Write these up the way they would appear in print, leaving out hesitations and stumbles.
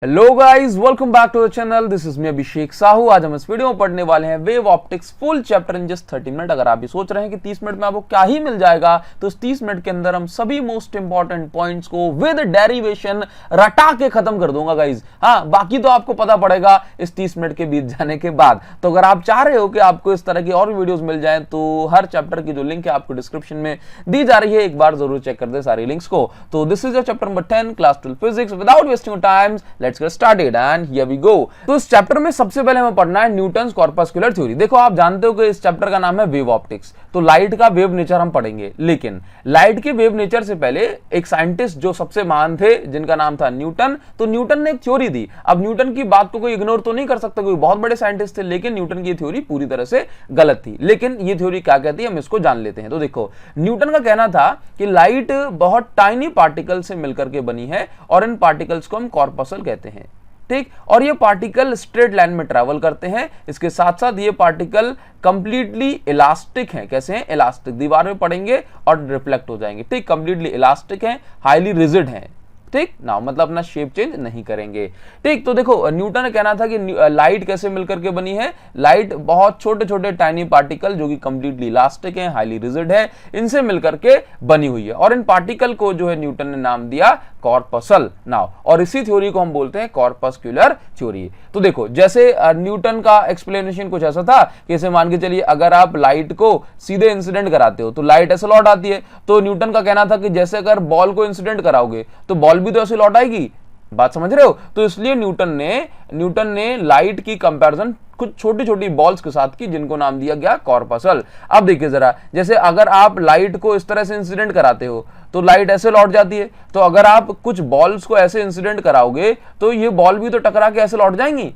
Hello guys, welcome back to the channel. This is me Abhishek Sahu. आज हम इस video में पढ़ने वाले हैं wave optics full chapter in just 30 minute. अगर आप भी सोच रहे हैं कि 30 मिनट में आपको क्या ही मिल जाएगा, तो इस 30 मिनट के अंदर हम सभी मोस्ट इंपॉर्टेंट पॉइंट्स को विद डेरिवेशन रटा के खत्म कर दूंगा गाइस। हाँ, बाकी तो आपको पता पड़ेगा इस 30 मिनट के बीत जाने के बाद। तो अगर आप चाह रहे हो कि आपको इस तरह की और वीडियोज मिल जाए, तो हर चैप्टर की जो लिंक है आपको डिस्क्रिप्शन में दी जा रही है, एक बार जरूर चेक कर दे सारी लिंक्स को। तो this is chapter number 10 class 12 physics. Without wasting time let's get started and here we go. तो इस चैप्टर में सबसे पहले हमें पढ़ना है न्यूटन्स कॉर्पस्कुलर थ्योरी। देखो, आप जानते हो कि इस चैप्टर का नाम है वेव ऑप्टिक्स। तो लाइट का वेव नेचर हम पढ़ेंगे, लेकिन लाइट के वेव नेचर से पहले एक साइंटिस्ट जो सबसे महान थे, जिनका नाम था न्यूटन। तो न्यूटन ने एक थ्योरी दी। अब न्यूटन की बात को कोई इग्नोर तो नहीं कर सकता, कोई बहुत बड़े साइंटिस्ट थे, लेकिन न्यूटन की थ्योरी पूरी तरह से गलत थी। लेकिन ये थ्योरी क्या कहती है, हम इसको जान लेते हैं। तो देखो, न्यूटन का कहना था कि लाइट बहुत टाइनी पार्टिकल से मिलकर के बनी है और इन पार्टिकल्स को हम कॉर्पसल कहते हैं, ठीक। और ये पार्टिकल स्ट्रेट लाइन में ट्रैवल करते हैं। इसके साथ साथ ये पार्टिकल कंप्लीटली इलास्टिक हैं। कैसे हैं? इलास्टिक, दीवार में पड़ेंगे और रिफ्लेक्ट हो जाएंगे, ठीक। कंप्लीटली इलास्टिक हैं, हाईली रिजिड हैं, ठीक ना, मतलब अपना शेप चेंज नहीं करेंगे, ठीक। तो देखो, न्यूटन ने कहना था कि लाइट कैसे मिलकर के बनी है। लाइट बहुत छोटे छोटे टाइनी पार्टिकल जो कि कंप्लीटली इलास्टिक हैं, हाईली रिजिड है, इनसे मिलकर के बनी हुई है। और इन पार्टिकल को जो है न्यूटन ने नाम दिया कॉर्पसल नाउ, और इसी थ्योरी को हम बोलते हैं कॉर्पस्कुलर थ्योरी। तो देखो, जैसे न्यूटन का एक्सप्लेनेशन कुछ ऐसा था कि जैसे मान के चलिए, अगर आप लाइट को सीधे इंसिडेंट कराते हो तो लाइट ऐसे लौट आती है। तो न्यूटन का कहना था कि जैसे अगर बॉल को इंसिडेंट कराओगे तो बॉल भी तो ऐसे लौट आएगी। बात समझ रहे हो? तो इसलिए न्यूटन ने लाइट की कंपैरिजन कुछ छोटी छोटी बॉल्स के साथ की, जिनको नाम दिया गया कॉर्पसल। अब देखिए जरा, जैसे अगर आप लाइट को इस तरह से इंसिडेंट कराते हो तो लाइट ऐसे लौट जाती है। तो अगर आप कुछ बॉल्स को ऐसे इंसिडेंट कराओगे तो ये बॉल भी तो टकरा के ऐसे लौट जाएंगी।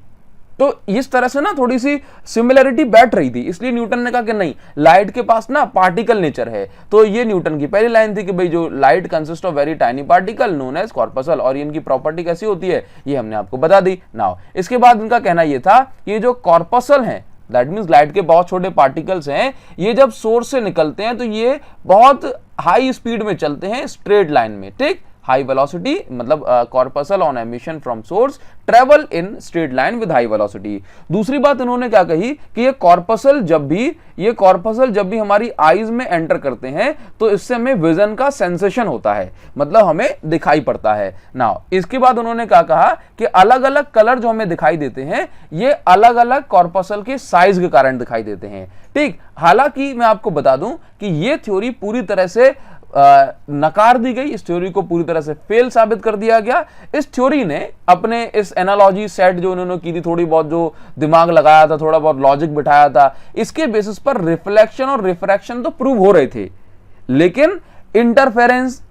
तो इस तरह से ना थोड़ी सी सिमिलरिटी बैठ रही थी, इसलिए न्यूटन ने कहा कि नहीं, लाइट के पास ना पार्टिकल नेचर है। तो ये न्यूटन की पहली लाइन थी कि भाई, जो light consist of very tiny particle known as corpuscle, और इनकी प्रॉपर्टी कैसी होती है ये हमने आपको बता दी। नाउ इसके बाद इनका कहना यह था कि ये जो कॉर्पसल है, दैट मींस लाइट के बहुत छोटे पार्टिकल्स हैं, ये जब सोर्स से निकलते हैं तो ये बहुत हाई स्पीड में चलते हैं स्ट्रेट लाइन में, ठीक। हाई वेलोसिटी मतलब corpuscle on emission from source travel in straight line with high velocity. दूसरी बात इन्होंने क्या कही कि ये कॉर्पसल जब भी हमारी आईज में एंटर करते हैं तो इससे हमें विजन का सेंसेशन होता है, मतलब हमें दिखाई पड़ता है। नाउ इसके बाद उन्होंने क्या कहा कि अलग अलग कलर जो हमें दिखाई देते हैं, ये अलग अलग कॉर्पसल के साइज के कारण दिखाई देते हैं, ठीक। हालांकि मैं आपको बता दूं कि ये थ्योरी पूरी तरह से नकार दी गई, इस थ्योरी को पूरी तरह से फेल साबित कर दिया गया। इस थ्योरी ने अपने इस एनालॉजी सेट जो उन्होंने की थी, थोड़ी बहुत जो दिमाग लगाया था, थोड़ा बहुत लॉजिक बिठाया था, इसके बेसिस पर रिफ्लेक्शन और रिफ्रैक्शन तो प्रूव हो रहे थे, लेकिन इंटरफेरेंस,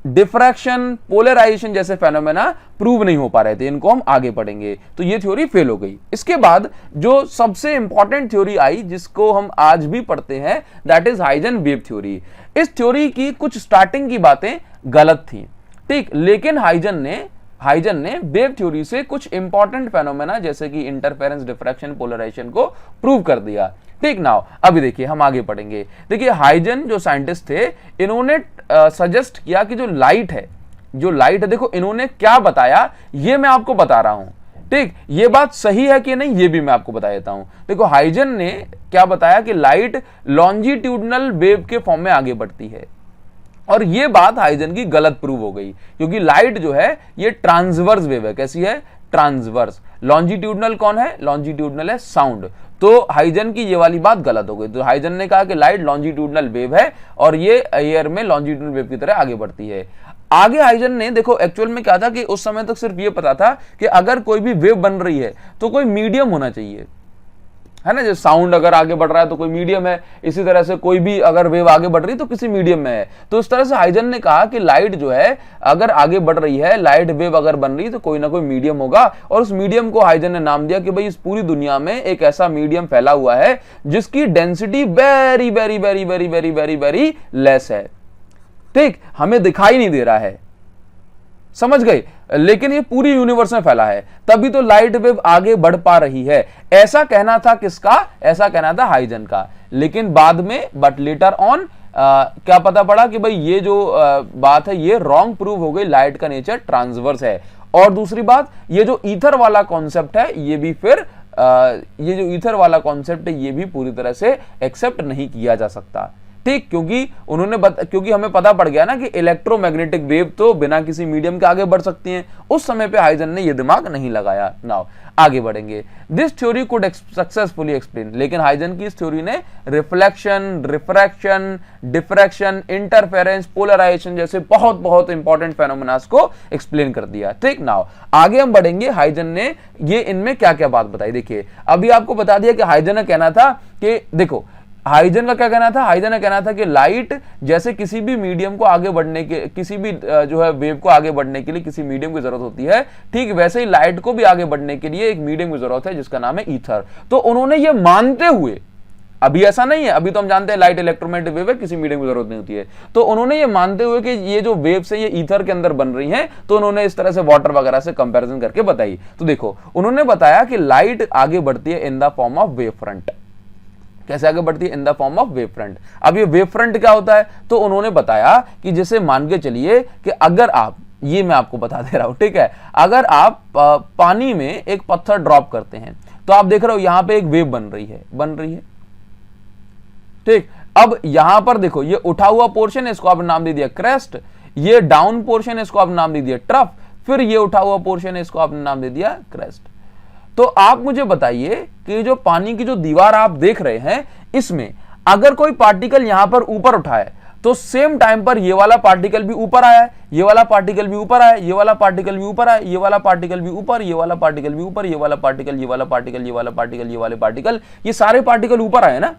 डिफ्रैक्शन, पोलराइजेशन जैसे फेनोमेना प्रूव नहीं हो पा रहे थे। इनको हम आगे पढ़ेंगे। तो ये थ्योरी फेल हो गई। इसके बाद जो सबसे इंपॉर्टेंट थ्योरी आई, जिसको हम आज भी पढ़ते हैं, that is Huygens wave theory. इस थ्योरी की कुछ स्टार्टिंग की बातें गलत थी, ठीक, लेकिन हाइजन ने वेव थ्योरी से कुछ इंपॉर्टेंट फेनोमेना जैसे कि इंटरफेरेंस, डिफ्रैक्शन, पोलराइजेशन को प्रूव कर दिया, ठीक। नाउ अभी देखिए, हम आगे पढ़ेंगे। देखिए, हाइजन जो साइंटिस्ट थे, इन्होंने सजेस्ट किया कि जो लाइट है, देखो इन्होंने क्या बताया ये मैं आपको बता रहा हूं, ठीक। ये बात सही है कि नहीं ये भी मैं आपको बता देता हूं। देखो, हाइजन ने क्या बताया कि लाइट लॉन्जिट्यूडनल वेव के फॉर्म में आगे बढ़ती है, और ये बात हाइजन की गलत प्रूव हो गई, क्योंकि लाइट जो है ये ट्रांसवर्स वेव है। कैसी है? ट्रांसवर्स। लॉन्जिट्यूडनल कौन है? लॉन्जिट्यूडनल है साउंड। तो हाइजन की ये वाली बात गलत हो गई। तो हाइजन ने कहा कि लाइट लॉन्जिट्यूडनल वेव है और ये एयर में लॉन्जिट्यूडनल वेव की तरह आगे बढ़ती है। आगे हाइजन ने, देखो एक्चुअल में क्या था कि उस समय तक सिर्फ ये पता था कि अगर कोई भी वेव बन रही है तो कोई मीडियम होना चाहिए, है ना। जैसे साउंड अगर आगे बढ़ रहा है तो कोई मीडियम है, इसी तरह से कोई भी अगर वेव आगे बढ़ रही है तो किसी मीडियम में है। तो इस तरह से हाइजन ने कहा कि लाइट जो है अगर आगे बढ़ रही है, लाइट वेव अगर बन रही है तो कोई ना कोई मीडियम होगा, और उस मीडियम को हाइजन ने नाम दिया कि भाई इस पूरी दुनिया में एक ऐसा मीडियम फैला हुआ है जिसकी density very very very very very very very less है, ठीक, हमें दिखाई नहीं दे रहा है, समझ गए, लेकिन ये पूरी यूनिवर्स में फैला है, तभी तो लाइट वेव आगे बढ़ पा रही है। ऐसा कहना था किसका? ऐसा कहना था हाइजन का। लेकिन बाद में, बट लेटर ऑन, क्या पता पड़ा कि भाई ये जो बात है ये रॉन्ग प्रूव हो गई, लाइट का नेचर ट्रांसवर्स है। और दूसरी बात, ये जो ईथर वाला कॉन्सेप्ट है ये भी फिर ये जो ईथर वाला कॉन्सेप्ट है ये भी पूरी तरह से एक्सेप्ट नहीं किया जा सकता, ठीक, क्योंकि हमें पता पड़ गया ना कि इलेक्ट्रोमैग्नेटिक वेव तो बिना किसी मीडियम के आगे बढ़ सकती हैं। उस समय पे हाइजन ने ये दिमाग नहीं लगाया। नाउ आगे बढ़ेंगे। This theory could successfully explain, लेकिन हाइजन की इस थ्योरी ने reflection, refraction, diffraction, interference, polarisation जैसे बहुत बहुत इंपॉर्टेंट फेनोमेनास को एक्सप्लेन कर दिया, ठीक। नाउ आगे हम बढ़ेंगे। हाइजन ने ये इनमें क्या क्या बात बताई, देखिए अभी आपको बता दिया कि हाइजन ने कहना था कि देखो हाइजन का क्या कहना था, हाइजन ने कहना था कि लाइट जैसे किसी भी मीडियम को आगे बढ़ने के, किसी भी जो है वेव को आगे बढ़ने के लिए किसी मीडियम की जरूरत होती है, ठीक वैसे ही लाइट को भी आगे बढ़ने के लिए एक मीडियम की जरूरत है जिसका नाम है ईथर। तो उन्होंने ये मानते हुए, अभी ऐसा नहीं है, अभी तो हम जानते हैं लाइट इलेक्ट्रोमैग्नेटिक वेव है, किसी मीडियम की जरूरत नहीं होती है, तो उन्होंने ये मानते हुए कि ये जो वेव्स है ये ईथर के अंदर बन रही हैं, तो उन्होंने इस तरह से वाटर वगैरह से कंपैरिजन करके बताई। तो देखो उन्होंने बताया कि लाइट आगे बढ़ती है in the form of wave front. कैसे आगे बढ़ती है? In the form of wave front. अब ये वेव फ्रंट क्या होता है? तो उन्होंने बताया कि जैसे मान के चलिए कि अगर आप, ये मैं आपको बता दे रहा हूं, ठीक है, अगर आप पानी में एक पत्थर ड्रॉप करते हैं तो आप देख रहे हो यहां पे एक वेव बन रही है, ठीक। अब यहां पर देखो ये उठा हुआ पोर्शन है, इसको आपने नाम दे दिया क्रेस्ट, ये डाउन पोर्शन है, इसको आपने नाम दे दिया ट्रफ, फिर ये उठा हुआ पोर्शन है, इसको आपने नाम दे दिया क्रेस्ट। तो आप मुझे बताइए कि जो पानी की जो दीवार आप देख रहे हैं, इसमें अगर कोई पार्टिकल यहां पर ऊपर उठाए तो सेम टाइम पर ये वाला पार्टिकल भी ऊपर आया है, ये वाला पार्टिकल भी ऊपर आया, ये वाला पार्टिकल भी ऊपर आया, ये वाला पार्टिकल भी ऊपर, ये वाला पार्टिकल भी ऊपर, ये वाला पार्टिकल, ये वाला पार्टिकल, ये वाला पार्टिकल, ये वाले पार्टिकल, ये सारे पार्टिकल ऊपर आए ना,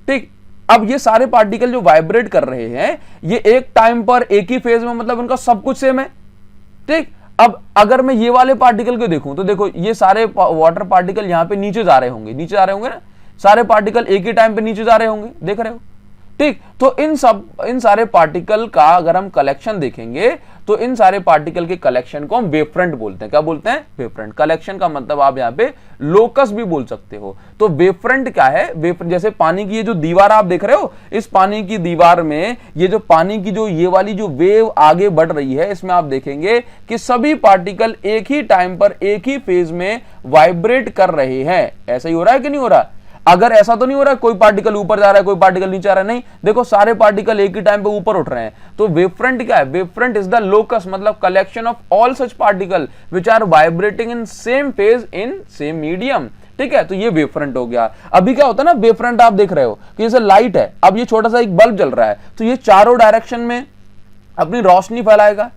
ठीक। अब ये सारे पार्टिकल जो वाइब्रेट कर रहे हैं ये एक टाइम पर एक ही फेज में, मतलब उनका सब कुछ सेम है, ठीक। अब अगर मैं ये वाले पार्टिकल को देखूं तो देखो ये सारे वाटर पार्टिकल यहां पे नीचे जा रहे होंगे, ना, सारे पार्टिकल एक ही टाइम पे नीचे जा रहे होंगे, देख रहे हो, ठीक। तो इन सारे पार्टिकल का अगर हम कलेक्शन देखेंगे तो इन सारे पार्टिकल के कलेक्शन को हम वेव फ्रंट बोलते हैं। क्या बोलते हैं? Wave front. कलेक्शन का मतलब आप यहां पे लोकस भी बोल सकते हो। तो वेव फ्रंट क्या है? वेव फ्रंट जैसे पानी की ये जो दीवार आप देख रहे हो, इस पानी की दीवार में ये जो पानी की जो ये वाली जो वेव आगे बढ़ रही है, इसमें आप देखेंगे कि सभी पार्टिकल एक ही टाइम पर एक ही फेज में वाइब्रेट कर रहे हैं। ऐसा ही हो रहा है कि नहीं हो रहा? अगर ऐसा तो नहीं हो रहा कोई पार्टिकल ऊपर जा रहा है, कोई पार्टिकल नीचे आ रहा है, नहीं, देखो सारे पार्टिकल एक ही टाइम पे ऊपर उठ रहे हैं। तो वेव फ्रंट क्या है? Wave front is the locus, मतलब collection of all such particle which are vibrating in same phase in same medium, ठीक है। तो ये वेव फ्रंट हो गया। अभी क्या होता है ना, वेव फ्रंट आप देख रहे हो कि जैसे लाइट है, अब ये छोटा सा एक बल्ब जल रहा है तो ये चारों डायरेक्शन में अपनी रोशनी फैलाएगा,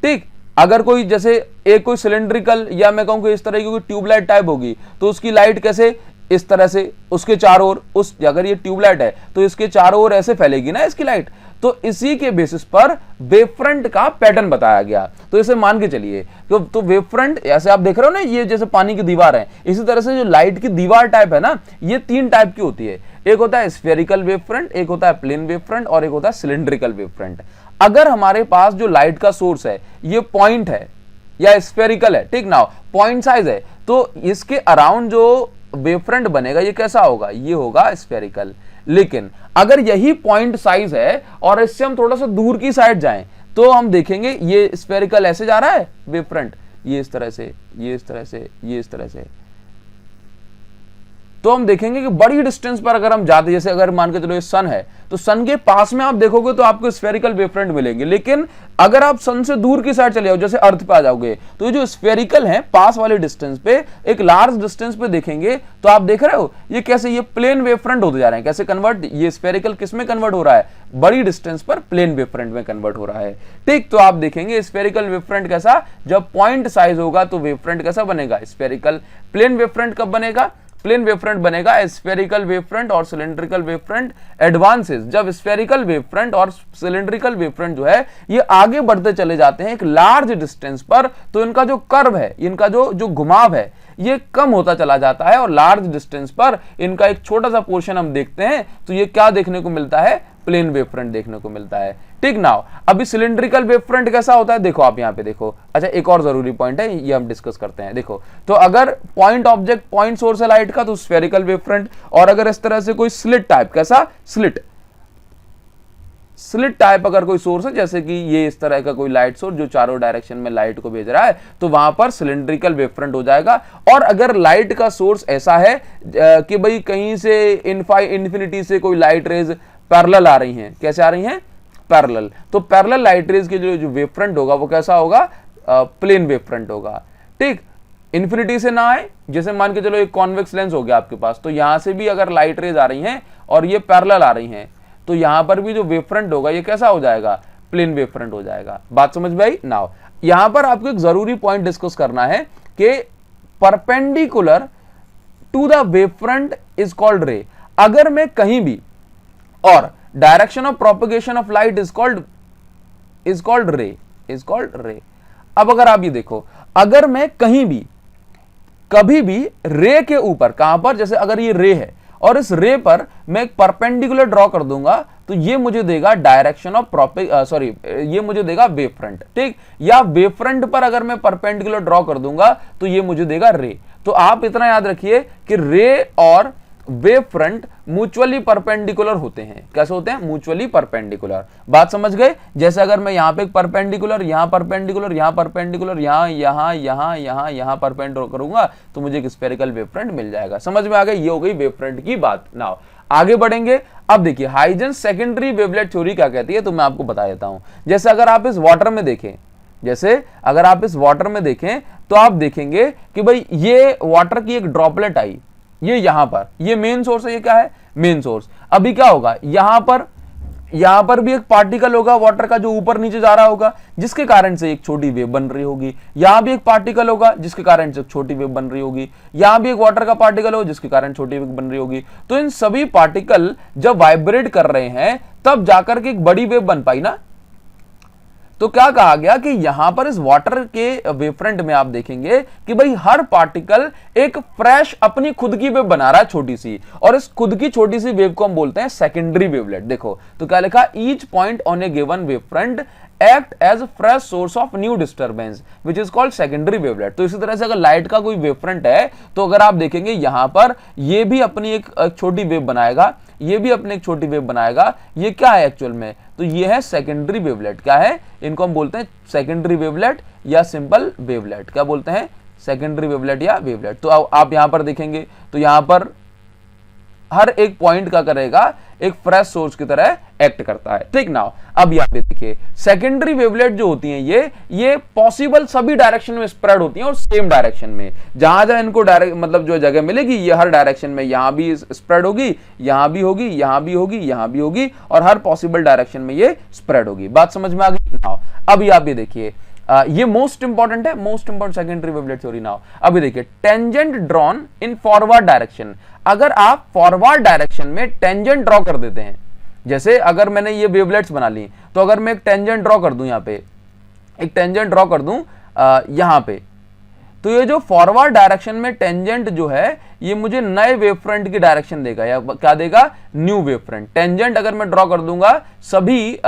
ठीक। अगर कोई जैसे एक कोई सिलेंड्रिकल या मैं कहूं कि इस तरह की कोई ट्यूबलाइट टाइप होगी तो उसकी लाइट कैसे, इस तरह से उसके चारों ओर, उस अगर ये ट्यूबलाइट है तो इसके चारों ओर ऐसे फैलेगी ना इसकी लाइट। तो इसी के बेसिस पर वेव फ्रंट का पैटर्न बताया गया। तो इसे मान के चलिए तो वेव फ्रंट ऐसे आप देख रहे हो ना, ये जैसे पानी की दीवार है, इसी तरह से जो लाइट की दीवार टाइप है ना, ये तीन टाइप की होती है। एक होता है स्फेरिकल वेव फ्रंट, एक होता है प्लेन वेव फ्रंट और एक होता है सिलेंड्रिकल वेव फ्रंट। अगर हमारे पास जो लाइट का सोर्स है ये पॉइंट है या स्फेरिकल है, ठीक ना, पॉइंट साइज है, तो इसके अराउंड जो वेव फ्रंट बनेगा ये कैसा होगा? ये होगा स्फेरिकल। लेकिन अगर यही पॉइंट साइज है और इससे हम थोड़ा सा दूर की साइड जाएं तो हम देखेंगे ये स्फेरिकल ऐसे जा रहा है वेव फ्रंट, ये इस तरह से, ये इस तरह से, ये इस तरह से। तो हम देखेंगे कि बड़ी डिस्टेंस पर अगर हम जाते, जैसे अगर मान के चलो ये सन है तो सन के पास में आप देखोगे तो आपको स्फेरिकल वेव फ्रंट मिलेंगे। लेकिन अगर आप सन से दूर की साइड चले जाओ, जैसे अर्थ पे आ जाओगे, तो ये जो स्फेरिकल है पास वाले डिस्टेंस पे, एक लार्ज डिस्टेंस पे देखेंगे तो आप देख रहे हो ये कैसे, ये प्लेन वेव फ्रंट होते जा रहे हैं। कैसे कन्वर्ट, ये स्फेरिकल किस में कन्वर्ट हो रहा है? बड़ी डिस्टेंस पर प्लेन वेव फ्रंट में कन्वर्ट हो रहा है, ठीक। तो आप देखेंगे स्फेरिकल वेव फ्रंट कैसा, जब पॉइंट साइज होगा तो वेव फ्रंट कैसा बनेगा? स्फेरिकल। प्लेन वेव फ्रंट कब बनेगा? प्लेन वेव फ्रंट बनेगा स्फेरिकल वेव फ्रंट और सिलेंड्रिकल वेव फ्रंट एडवांसेस, जब स्फेरिकल वेव फ्रंट और सिलेंड्रिकल वेव फ्रंट जो है ये आगे बढ़ते चले जाते हैं एक लार्ज डिस्टेंस पर, तो इनका जो कर्व है, इनका जो घुमाव है ये कम होता चला जाता है और लार्ज डिस्टेंस पर इनका एक छोटा सा पोर्शन हम देखते हैं तो ये क्या देखने को मिलता है? प्लेन वेव फ्रंट देखने को मिलता है, ठीक ना। अभी सिलेंड्रिकल वेव फ्रंट कैसा होता है? देखो आप यहां पे देखो, अच्छा एक और जरूरी पॉइंट है ये हम डिस्कस करते हैं। देखो तो अगर पॉइंट ऑब्जेक्ट, पॉइंट सोर्स है लाइट का तो स्फेरिकल वेव फ्रंट, और अगर इस तरह से कोई स्लिट टाइप, कैसा स्लिट, स्लिट टाइप अगर कोई सोर्स है, जैसे कि ये इस तरह का कोई लाइट सोर्स जो चारों डायरेक्शन में लाइट को भेज रहा है, तो वहां पर सिलिंड्रिकल वेव फ्रंट हो जाएगा। और अगर लाइट का सोर्स ऐसा है कि भाई कहीं से इन्फिनिटी से कोई लाइट रेज पैरेलल आ रही हैं, कैसे आ रही हैं, पैरेलल, तो पैरेलल लाइट रेज के जो वेव फ्रंट होगा वो कैसा होगा, प्लेन वेव फ्रंट होगा। ठीक, इन्फिनिटी से ना आए, जैसे मान के चलो एक कॉन्वेक्स लेंस हो गया आपके पास, तो यहां से भी अगर लाइट रेज आ रही हैं और ये पैरेलल आ रही हैं, तो यहां पर भी जो वेव फ्रंट होगा ये कैसा हो जाएगा, प्लेन वेव फ्रंट हो जाएगा। बात समझ में आई। नाउ यहां पर आपको एक जरूरी पॉइंट डिस्कस करना है कि perpendicular to the wave front is called ray. अगर मैं कहीं भी, और direction of propagation of light is called ray. अब अगर आप ये देखो, अगर मैं कहीं भी कभी भी रे के ऊपर, कहां पर, जैसे अगर ये रे है और इस रे पर मैं एक परपेंडिकुलर ड्रॉ कर दूंगा, तो ये मुझे देगा डायरेक्शन ऑफ ये मुझे देगा वेव फ्रंट। ठीक, या वेव फ्रंट पर अगर मैं परपेंडिकुलर ड्रॉ कर दूंगा तो ये मुझे देगा रे। तो आप इतना याद रखिए कि रे और वेव फ्रंट म्यूचुअली परपेंडिकुलर होते हैं। कैसे होते हैं, म्यूचुअली परपेंडिकुलर। बात समझ गए। जैसे अगर मैं यहां पे एक परपेंडिकुलर, यहां परपेंडिकुलर, यहां परपेंडिकुलर, यहां परपेंडिकुलर करूंगा तो मुझे एक स्फेरिकल वेव फ्रंट मिल जाएगा। समझ में आ गई, ये हो गई वेव फ्रंट की बात। नाउ आगे बढ़ेंगे। अब देखिए हाइजेंस सेकेंडरी वेवलेट थ्योरी क्या कहती है, तो मैं आपको बता देता हूं। जैसे अगर आप इस वाटर में देखें, तो आप देखेंगे कि भाई ये वाटर की एक ड्रॉपलेट आई, ये यहां पर, ये मेन सोर्स है, ये क्या है, मेन सोर्स। अभी क्या होगा, यहां पर भी एक पार्टिकल होगा वाटर का जो ऊपर नीचे जा रहा होगा, जिसके कारण से एक छोटी वेव बन रही होगी। यहां भी एक पार्टिकल होगा जिसके कारण से एक छोटी वेव बन रही होगी। यहां भी एक वाटर का पार्टिकल होगा जिसके कारण छोटी वेव बन रही होगी। तो इन सभी पार्टिकल जब वाइब्रेट कर रहे हैं तब जाकर के एक बड़ी वेव बन पाई ना। तो क्या कहा गया कि यहां पर इस वाटर के वेवफ्रंट में आप देखेंगे कि भाई हर पार्टिकल एक फ्रेश अपनी खुद की वेव बना रहा है छोटी सी, और इस खुद की छोटी सी वेव को हम बोलते हैं सेकेंडरी वेवलेट। देखो तो क्या लिखा, each point on a given wavefront act as fresh source of new disturbance which is called secondary wavelet. तो इसी तरह से अगर लाइट का कोई वेवफ्रंट है तो अगर आप देखेंगे यहां पर ये भी अपनी एक छोटी वेव बनाएगा, ये भी अपनी एक छोटी वेव बनाएगा। ये क्या है एक्चुअल में, तो ये है सेकेंडरी वेवलेट। क्या है, इनको हम बोलते हैं सेकेंडरी वेवलेट या सिंपल वेवलेट। क्या बोलते हैं, सेकेंडरी वेवलेट या वेवलेट। तो आप यहां पर देखेंगे तो यहां पर हर एक पॉइंट का करेगा एक फ्रेश सोर्स की तरह एक्ट करता है। ठीक ना। अब यहाँ पे देखिए सेकेंडरी वेवलेट जो होती हैं ये पॉसिबल सभी डायरेक्शन में स्प्रेड होती हैं और सेम डायरेक्शन में। जहां जहां इनको डायरेक्ट मतलब जो जगह मिलेगी ये हर डायरेक्शन में, यहां भी स्प्रेड होगी, यहां भी होगी, यहां भी होगी, यहां भी होगी, और हर पॉसिबल डायरेक्शन में ये स्प्रेड होगी। बात समझ में आ गई ना। अभी आप ये देखिए ये मोस्ट इंपॉर्टेंट है, most important secondary wavelet theory now. अभी देखिए tangent drawn in forward direction. अगर आप फॉरवर्ड डायरेक्शन में टेंजेंट ड्रॉ कर देते हैं, जैसे अगर मैंने ये वेवलेट्स बना ली, तो अगर मैं एक टेंजेंट ड्रॉ कर दूं, यहां पे एक टेंजेंट ड्रॉ कर दूं यहां पे, तो ये जो फॉरवर्ड डायरेक्शन में टेंजेंट जो है ये मुझे नए वेव फ्रंट की डायरेक्शन देगा, या क्या देगा, न्यू वेव फ्रंट। टेंजेंट अगर मैं ड्रॉ कर दूंगा सभी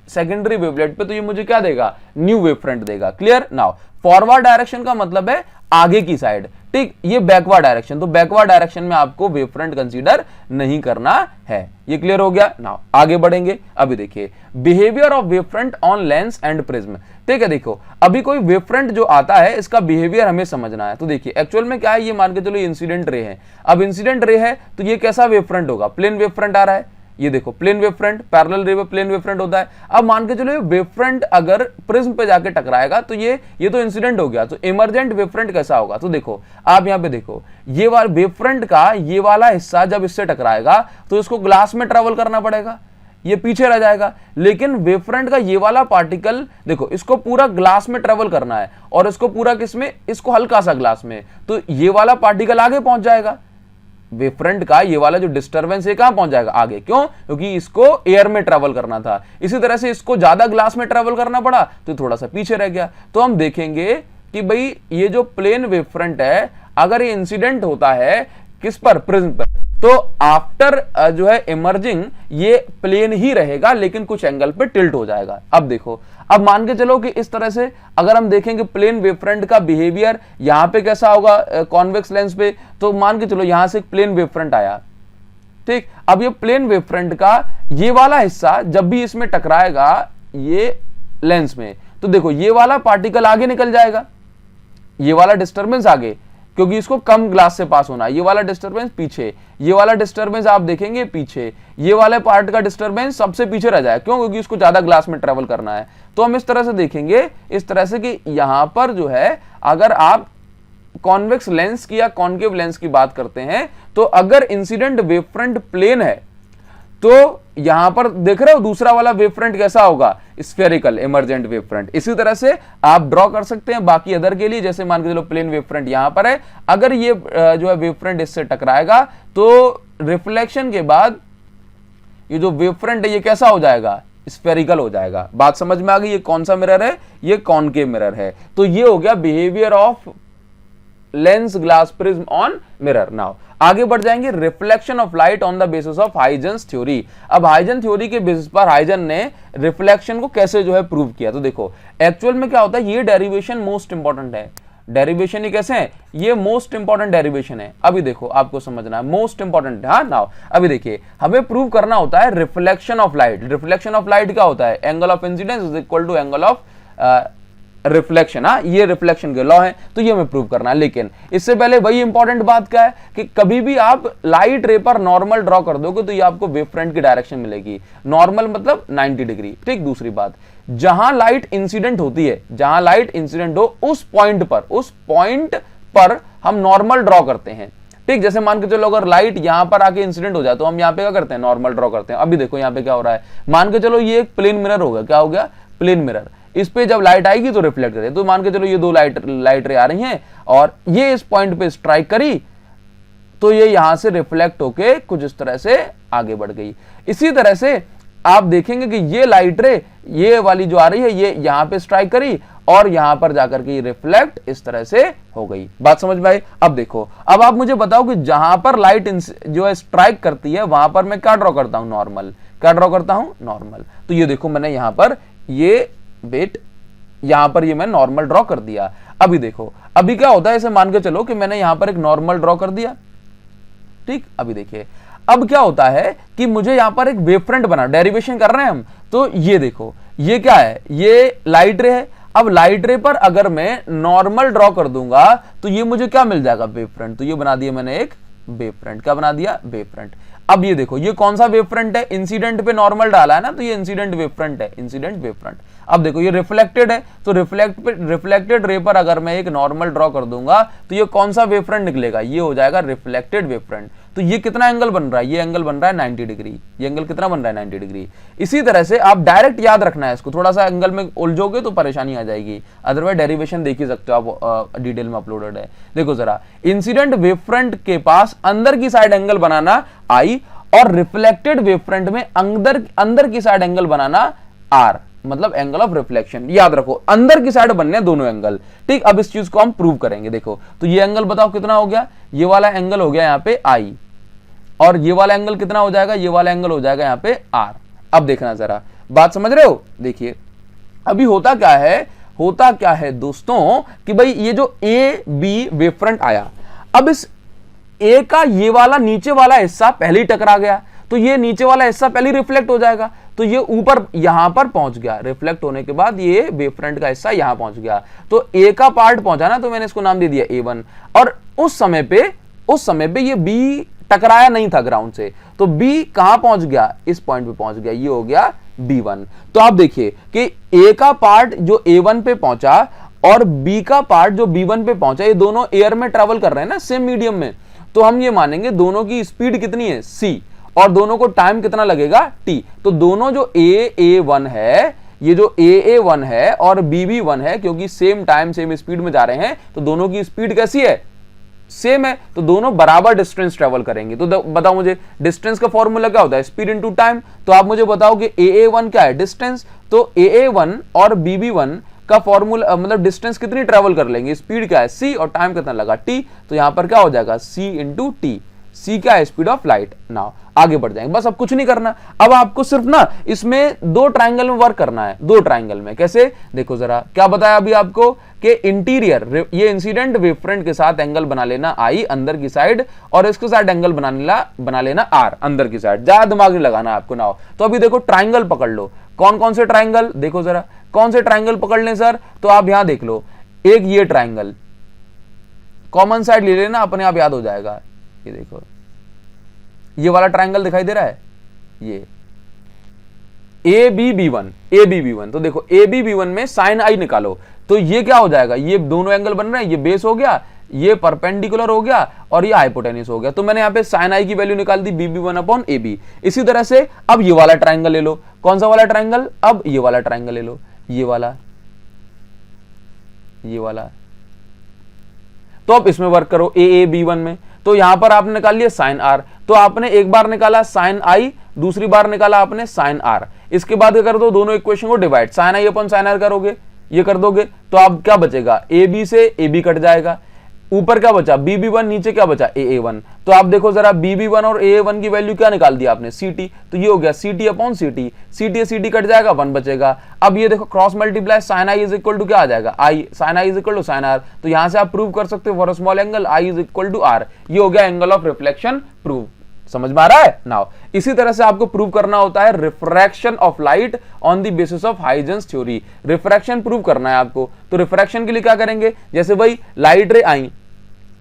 सेकेंडरी वेवलेट पे, तो ये मुझे क्या देगा, न्यू वेव फ्रंट देगा। Clear now. फॉरवर्ड डायरेक्शन का मतलब है आगे की साइड, ठीक। ये बैकवर्ड डायरेक्शन, तो बैकवर्ड डायरेक्शन में आपको वेव फ्रंट कंसीडर नहीं करना है। ये क्लियर हो गया नाउ। आगे बढ़ेंगे। अभी देखिए behaviour of wave front on lens and prism. ठीक है, देखो अभी कोई वेव फ्रंट जो आता है इसका बिहेवियर हमें समझना है। तो देखिए एक्चुअल में क्या है, ये मान के चलो इंसिडेंट रे है। अब इंसिडेंट रे है तो ये कैसा वेव फ्रंट होगा, प्लेन वेव फ्रंट आ रहा है। ये देखो प्लेन वेव फ्रंट, पैरेलल रे में प्लेन वेव फ्रंट होता है। अब मान के चलो ये वेव फ्रंट अगर प्रिज्म पे जाके टकराएगा तो ये तो इंसिडेंट हो गया। तो इमर्जेंट वेव फ्रंट कैसा होगा, तो देखो आप यहां पे देखो ये वाला वेव फ्रंट का ये वाला हिस्सा जब इससे टकराएगा तो इसको ग्लास में ट्रेवल करना पड़ेगा, ये पीछे रह जाएगा। लेकिन वेव फ्रंट का ये वाला पार्टिकल देखो, इसको पूरा ग्लास में ट्रेवल करना है और इसको पूरा किसमें, इसको हल्का सा ग्लास में, तो ये वाला पार्टिकल आगे पहुंच जाएगा। वेव फ्रंट का ये वाला जो डिस्टर्बेंस है कहां पहुंच जाएगा, आगे। क्यों, क्योंकि इसको एयर में ट्रेवल करना था। इसी तरह से इसको ज्यादा ग्लास में ट्रेवल करना पड़ा तो थोड़ा सा पीछे रह गया। तो हम देखेंगे कि भाई ये जो प्लेन वेव फ्रंट है अगर ये इंसिडेंट होता है किस पर, प्रिज्म पर, तो आफ्टर जो है इमर्जिंग ये प्लेन ही रहेगा लेकिन कुछ एंगल पे टिल्ट हो जाएगा। अब देखो, अब मान के चलो कि इस तरह से अगर हम देखेंगे प्लेन वेव फ्रंट का बिहेवियर यहां पे कैसा होगा कॉन्वेक्स लेंस पे, तो मान के चलो यहां से एक प्लेन वेव फ्रंट आया, ठीक, अब ये प्लेन वेव फ्रंट का ये वाला हिस्सा जब भी इसमें टकराएगा ये लेंस में, तो देखो ये वाला पार्टिकल आगे निकल जाएगा, ये वाला डिस्टरबेंस आगे, क्योंकि इसको कम ग्लास से पास होना है, ये वाला डिस्टरबेंस पीछे, ये वाला डिस्टरबेंस आप देखेंगे पीछे, ये वाले पार्ट का डिस्टरबेंस सबसे पीछे रह जाए, क्यों? क्योंकि इसको ज्यादा ग्लास में ट्रेवल करना है। तो हम इस तरह से देखेंगे, इस तरह से कि यहां पर जो है अगर आप कॉन्वेक्स लेंस की या कॉन्केव लेंस की बात करते हैं, तो अगर इंसिडेंट वेव फ्रंट प्लेन है तो यहां पर देख रहे हो दूसरा वाला वेव फ्रंट कैसा होगा, स्फेरिकल इमर्जेंट वेव फ्रंट। इसी तरह से आप ड्रॉ कर सकते हैं बाकी अदर के लिए, जैसे मान के चलो प्लेन वेव फ्रंट यहां पर है, अगर ये जो है वेव फ्रंट इससे टकराएगा तो रिफ्लेक्शन के बाद ये जो वेव फ्रंट है ये कैसा हो जाएगा, स्फेरिकल हो जाएगा। बात समझ में आ गई? ये कौन सा मिरर है, ये कॉनकेव मिरर है। तो ये हो गया behaviour of lens glass prism on mirror. Now आगे बढ़ जाएंगे, reflection of light on the basis of Huygens theory. अब हाइजन थ्योरी के बेसिस पर हाइजन ने रिफ्लेक्शन को कैसे जो है प्रूव किया। तो देखो एक्चुअल में क्या होता है, ये डेरिवेशन मोस्ट इंपॉर्टेंट है। डेरिवेशन ही कैसे है, ये मोस्ट इंपॉर्टेंट डेरिवेशन है। अभी देखो आपको समझना है, मोस्ट इंपॉर्टेंट। हाँ नाउ अभी देखिए, हमें प्रूव करना होता है reflection of light. Reflection of light क्या होता है, angle of incidence is equal to angle of reflection. हाँ, ये रिफ्लेक्शन के लॉ है, तो ये हमें प्रूव करना है। लेकिन इससे पहले वही इंपॉर्टेंट बात क्या है कि कभी भी आप लाइट रे पर नॉर्मल ड्रॉ कर दोगे तो ये आपको वेव फ्रंट की डायरेक्शन मिलेगी। नॉर्मल मतलब 90 डिग्री। ठीक, दूसरी बात, जहां लाइट इंसिडेंट होती है, जहां लाइट इंसिडेंट हो उस पॉइंट पर हम नॉर्मल ड्रॉ करते हैं। ठीक, जैसे मान के चलो अगर लाइट यहां पर आके इंसिडेंट हो जाए तो हम यहाँ पे क्या करते हैं, नॉर्मल ड्रॉ करते हैं। अभी देखो यहाँ पे क्या हो रहा है, मान के चलो ये एक प्लेन मिरर हो गया। क्या हो गया, प्लेन मिरर। इस पे जब लाइट आएगी तो रिफ्लेक्ट करेगी। तो मान के चलो ये दो लाइट रे आ रही हैं और ये इस पॉइंट पे स्ट्राइक करी तो ये यहां से रिफ्लेक्ट होके कुछ इस तरह से आगे बढ़ गई। इसी तरह से आप देखेंगे कि ये लाइट रे, ये वाली जो आ रही है, ये यहां पे स्ट्राइक करी और यहां पर जाकर के रिफ्लेक्ट इस तरह से हो गई। बात समझ में आई? अब देखो, अब आप मुझे बताओ कि जहां पर लाइट जो है स्ट्राइक करती है वहां पर मैं क्या ड्रॉ करता हूं, नॉर्मल। क्या ड्रॉ करता हूं, नॉर्मल। तो ये देखो मैंने यहां पर ये वेट, यहां पर ये मैं नॉर्मल ड्रॉ कर दिया। अभी देखो अभी क्या होता है, इसे मान के चलो कि मैंने यहां पर एक नॉर्मल ड्रॉ कर दिया। ठीक, अभी देखिए अब क्या होता है कि मुझे यहां पर एक वेव फ्रंट बना, डेरिवेशन कर रहे हैं हम। तो ये देखो ये क्या है, ये लाइट रे है। अब लाइट रे पर अगर मैं नॉर्मल ड्रॉ कर दूंगा तो ये मुझे क्या मिल जाएगा, वेव फ्रंट। तो ये बना दिया मैंने एक वेव फ्रंट। क्या बना दिया, वेव फ्रंट। अब ये देखो ये कौन सा वेव फ्रंट है, इंसिडेंट पे नॉर्मल डाला है ना, तो ये इंसिडेंट वेव फ्रंट है, इंसिडेंट वेव फ्रंट। अब देखो ये रिफ्लेक्टेड है, तो रिफ्लेक्टेड रे पर अगर मैं एक नॉर्मल ड्रॉ कर दूंगा तो ये कौन सा वेव फ्रंट निकलेगा, ये हो जाएगा रिफ्लेक्टेड वेव फ्रंट। तो ये कितना एंगल बन रहा है, ये एंगल बन रहा है 90 डिग्री। ये एंगल कितना बन रहा है, 90 डिग्री। इसी तरह से आप डायरेक्ट याद रखना है इसको, थोड़ा सा एंगल में उलझोगे तो परेशानी आ जाएगी, अदरवाइज डेरिवेशन देख ही सकते हो आप, डिटेल में अपलोडेड है। देखो जरा, इंसिडेंट वेव फ्रंट के पास अंदर की साइड एंगल बनाना आई और रिफ्लेक्टेड वेव फ्रंट में अंदर की साइड एंगल बनाना आर, मतलब एंगल ऑफ रिफ्लेक्शन। याद रखो अंदर की साइड बनने दोनों एंगल। ठीक, अब इस चीज को हम प्रूव करेंगे। देखो तो ये एंगल बताओ कितना हो गया, ये वाला एंगल हो गया यहाँ पे आई, और ये वाला एंगल कितना हो जाएगा, ये वाला एंगल हो जाएगा यहाँ पे आर। अब देखना जरा, बात समझ रहे हो? देखिए अभी होता क्या है दोस्तों कि भाई ये जो ए बी वेव फ्रंट आया, अब इस ए का ये वाला नीचे वाला हिस्सा पहले ही टकरा गया, तो ये नीचे वाला हिस्सा पहले रिफ्लेक्ट हो जाएगा। तो ये ऊपर यहां पर पहुंच गया, रिफ्लेक्ट होने के बाद ये वेव फ्रंट का हिस्सा यहां पहुंच गया। तो ए का पार्ट पहुंचा ना, तो मैंने इसको नाम दे दिया A1। और उस समय पे ये बी टकराया नहीं था ग्राउंड से, तो बी कहां पहुंच गया, इस पॉइंट पे पहुंच गया, ये हो गया B1। तो आप देखिए कि ए का पार्ट जो A1 पे पहुंचा और बी का पार्ट जो B1 पे पहुंचा, ये दोनों एयर में ट्रेवल कर रहे हैं ना, सेम मीडियम में। तो हम ये मानेंगे दोनों की स्पीड कितनी है, c, और दोनों को टाइम कितना लगेगा, t। तो दोनों जो A1 है, ये जो AA1 है और BB1 है, क्योंकि सेम टाइम सेम स्पीड में जा रहे हैं, तो दोनों की स्पीड कैसी है, सेम है। तो दोनों बराबर डिस्टेंस ट्रेवल करेंगे। तो बताओ मुझे डिस्टेंस का फॉर्मूला क्या होता है, स्पीड इनटू टाइम। तो आप मुझे बताओ कि AA1 क्या है, डिस्टेंस। तो AA1 और BB1 का फॉर्मूला मतलब डिस्टेंस कितनी ट्रेवल कर लेंगे, स्पीड क्या है c, और टाइम कितना लगा t। तो यहां पर क्या हो जाएगा c इंटू टी। सी क्या है, स्पीड ऑफ लाइट। नाउ आगे बढ़ जाएंगे, बस अब कुछ नहीं करना। अब आपको सिर्फ ना इसमें दो ट्राइंगल में वर्क करना है। दो ट्राइंगल में कैसे, देखो जरा, क्या बताया अभी आपको कि इंटीरियर, ये इंसिडेंट वेव फ्रंट के साथ एंगल बना लेना आई अंदर की साइड, और इसके साथ एंगल बना लेना आर अंदर की साइड। ज्यादा दिमाग नहीं लगाना आपको। नाउ तो अभी देखो ट्राइंगल पकड़ लो। कौन कौन से ट्राइंगल, देखो जरा कौन से ट्राइंगल पकड़ लें सर, तो आप यहां देख लो, एक ये ट्राइंगल कॉमन साइड ले लेना, अपने आप याद हो जाएगा। ये देखो ये वाला ट्राइंगल दिखाई दे रहा है, ये ए बी बी वन। तो देखो ए बी वन में साइन आई निकालो, तो ये क्या हो जाएगा, ये दोनों एंगल बन रहे हैं, ये बेस हो गया, ये परपेंडिकुलर हो गया, और ये हाइपोटेन्यूस हो गया। तो मैंने यहां पे साइन आई की वैल्यू निकाल दी BB1 अपॉन AB। इसी तरह से अब ये वाला ट्राइंगल ले लो। कौन सा वाला ट्राइंगल, अब ये वाला ट्राइंगल ले लो, ये वाला। तो अब इसमें वर्क करो AAB1 में। तो यहां पर आपने निकाल लिया साइन आर, तो आपने एक बार निकाला साइन आई, दूसरी बार निकाला आपने साइन आर। इसके बाद क्या कर दो, दोनों इक्वेशन को divide, sine i upon sine r करोगे, ये कर दोगे, तो अब क्या बचेगा, AB से AB कट जाएगा, ऊपर क्या बचा BB1, नीचे क्या बचा AA1। तो आप देखो जरा BB1 और AA1 की वैल्यू क्या निकाल दी आपने, CT। तो ये हो गया CT अपॉन CT, CT से CT कट जाएगा, 1 बचेगा। अब ये देखो cross multiply, sine i is equal to क्या आ जाएगा, i, sine i is equal to sine r. तो यहां से आप प्रूव कर सकते हो for small angle i is equal to r. ये हो गया एंगल ऑफ रिफ्लेक्शन प्रूव। समझ में आ रहा है। नाउ इसी तरह से आपको प्रूव करना होता है refraction of light on the basis of Huygens theory. Refraction prove करना है आपको, तो रिफ्रैक्शन के लिए क्या करेंगे, जैसे भाई लाइट रे आई,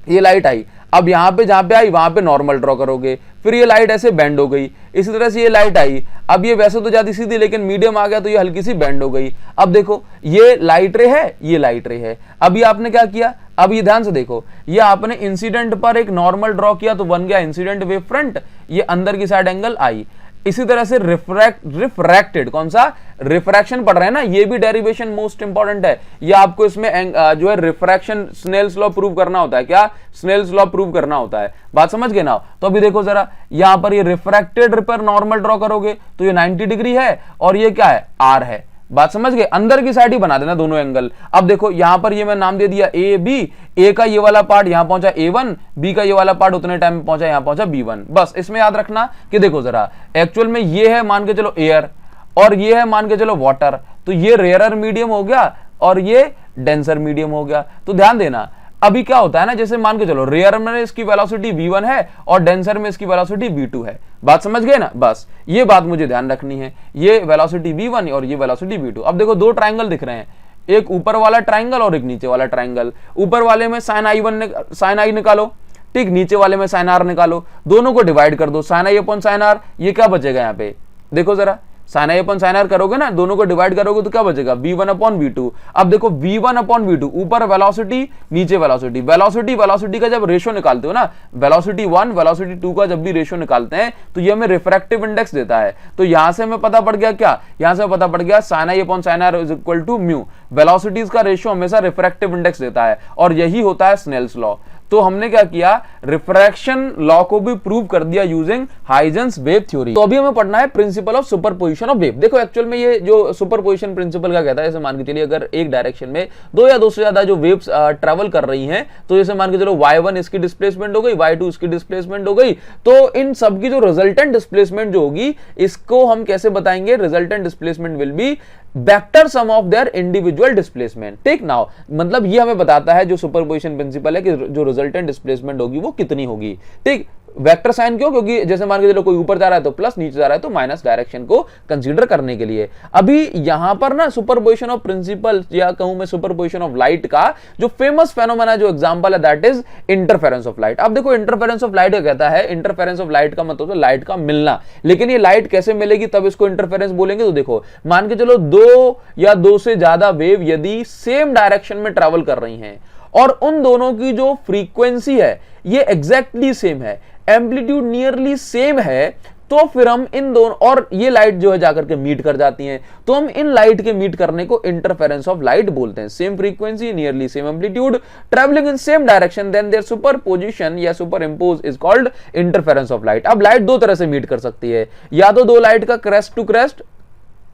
ये लाइट आई, अब यहां पे जहां पे आई वहां पे नॉर्मल ड्रॉ करोगे, फिर ये लाइट ऐसे बेंड हो गई, इसी तरह से ये लाइट आई, अब ये वैसे तो जाती सीधी, लेकिन मीडियम आ गया तो ये हल्की सी बेंड हो गई। अब देखो ये लाइट रे है, ये लाइट रे है। अब ये आपने क्या किया, अब ये ध्यान से देखो, ये आपने इंसिडेंट पर एक नॉर्मल ड्रॉ किया तो बन गया इंसिडेंट वेव फ्रंट, ये अंदर की साइड एंगल आई। इसी तरह से रिफ्रैक्टेड, कौन सा, रिफ्रैक्शन पढ़ रहे हैं ना, ये भी डेरिवेशन मोस्ट इंपॉर्टेंट है। ये आपको इसमें जो है रिफ्रैक्शन स्नेल्स लॉ प्रूव करना होता है। क्या, स्नेल्स लॉ प्रूव करना होता है। बात समझ गए ना। तो अभी देखो जरा, यहां पर ये रिफ्रैक्टेड पर नॉर्मल ड्रॉ करोगे तो ये 90 डिग्री है, और ये क्या है, आर है। बात समझ गए, अंदर की साइड ही बना देना दोनों एंगल। अब देखो यहां पर ये मैं नाम दे दिया ए बी, ए का ये वाला पार्ट यहां पहुंचा A1, बी का ये वाला पार्ट उतने टाइम में पहुंचा यहां पहुंचा B1। बस इसमें याद रखना कि देखो जरा, एक्चुअल में ये है मान के चलो एयर, और ये है मान के चलो वाटर, तो ये रेयरर मीडियम हो गया और ये डेंसर मीडियम हो गया। तो ध्यान देना, अभी क्या होता है ना, जैसे मान के चलो रेयर में इसकी वेलोसिटी v1 है और डेंसर में इसकी वेलोसिटी v2 है। बात समझ गए ना, बस ये बात मुझे ध्यान रखनी है, ये वेलोसिटी v1 और ये वेलोसिटी v2। अब देखो दो ट्राइंगल दिख रहे हैं, एक ऊपर वाला ट्राइंगल और एक नीचे वाला ट्राइंगल। ऊपर वाले में साइन आई निकालो, ठीक, नीचे वाले में साइन आर निकालो, दोनों को डिवाइड कर दो, sine i upon sine r. ये क्या बचेगा यहाँ पे, देखो जरा, sine i upon sine r करोगे ना, दोनों को डिवाइड करोगे तो क्या बचेगा, v1 अपॉन v2। अब देखो v1 अपॉन v2, ऊपर वेलोसिटी नीचे वेलोसिटी, वेलोसिटी का जब रेशियो निकालते हो ना, वेलोसिटी 1 वेलोसिटी 2 का जब भी रेशियो निकालते हैं तो ये हमें रिफ्रैक्टिव इंडेक्स देता है। तो यहां से हमें पता पड़ गया क्या, यहां से पता पड़ गया sine i upon sine r is equal to mu. Velocities का रेशियो हमेशा रिफ्रैक्टिव इंडेक्स देता है, और यही होता है स्नेल्स लॉ। तो हमने क्या किया, रिफ्रैक्शन लॉ को भी प्रूव कर दिया यूजिंग हाइजेंस वेव थ्योरी। तो अभी हमें पढ़ना है principle of superposition of wave. देखो एक्चुअल में ये जो सुपरपोजिशन प्रिंसिपल का कहता है, जैसे मान के चलिए अगर एक डायरेक्शन में दो या दो से ज्यादा जो वेव्स ट्रेवल कर रही हैं, तो जैसे मान के चलो y1 इसकी डिस्प्लेसमेंट हो गई, y2 इसकी डिस्प्लेसमेंट हो गई, तो इन सब की जो रिजल्टेंट डिस्प्लेसमेंट जो होगी, इसको हम कैसे बताएंगे, resultant displacement will be vector sum of their individual displacement. Take now, मतलब ये हमें बताता है जो सुपरपोजिशन प्रिंसिपल है कि जो रिजल्टेंट डिस्प्लेसमेंट होगी वो कितनी होगी। ठीक, वेक्टर साइन क्यों, क्योंकि जैसे मान के चलो कोई ऊपर जा रहा है तो प्लस, नीचे जा रहा है तो माइनस, डायरेक्शन को कंसीडर करने के लिए। अभी यहां पर ना सुपरपोजिशन ऑफ प्रिंसिपल या कहूं मैं सुपरपोजिशन ऑफ लाइट का जो फेमस फेनोमेना जो एग्जांपल है that is interference of light. अब देखो इंटरफेरेंस ऑफ लाइट कहता है, इंटरफेरेंस ऑफ लाइट का मतलब लाइट का मिलना, लेकिन ये लाइट कैसे मिलेगी तब इसको इंटरफेरेंस बोलेंगे। तो देखो मान के चलो दो या दो से ज्यादा वेव यदि सेम डायरेक्शन में ट्रेवल कर रही हैं और उन दोनों की जो फ्रीक्वेंसी है ये एग्जैक्टली सेम है, एम्पलीट्यूड नियरली सेम है, तो फिर हम इन दोनों, और ये लाइट जो है जाकर के मीट कर जाती हैं, तो हम इन लाइट के मीट करने को इंटरफेरेंस ऑफ लाइट बोलते हैं। Same frequency, nearly same amplitude, travelling in same direction, then there superposition या super impose is called interference of light. अब लाइट दो तरह से मीट कर सकती है, या तो दो लाइट का क्रेस्ट टू क्रेस्ट,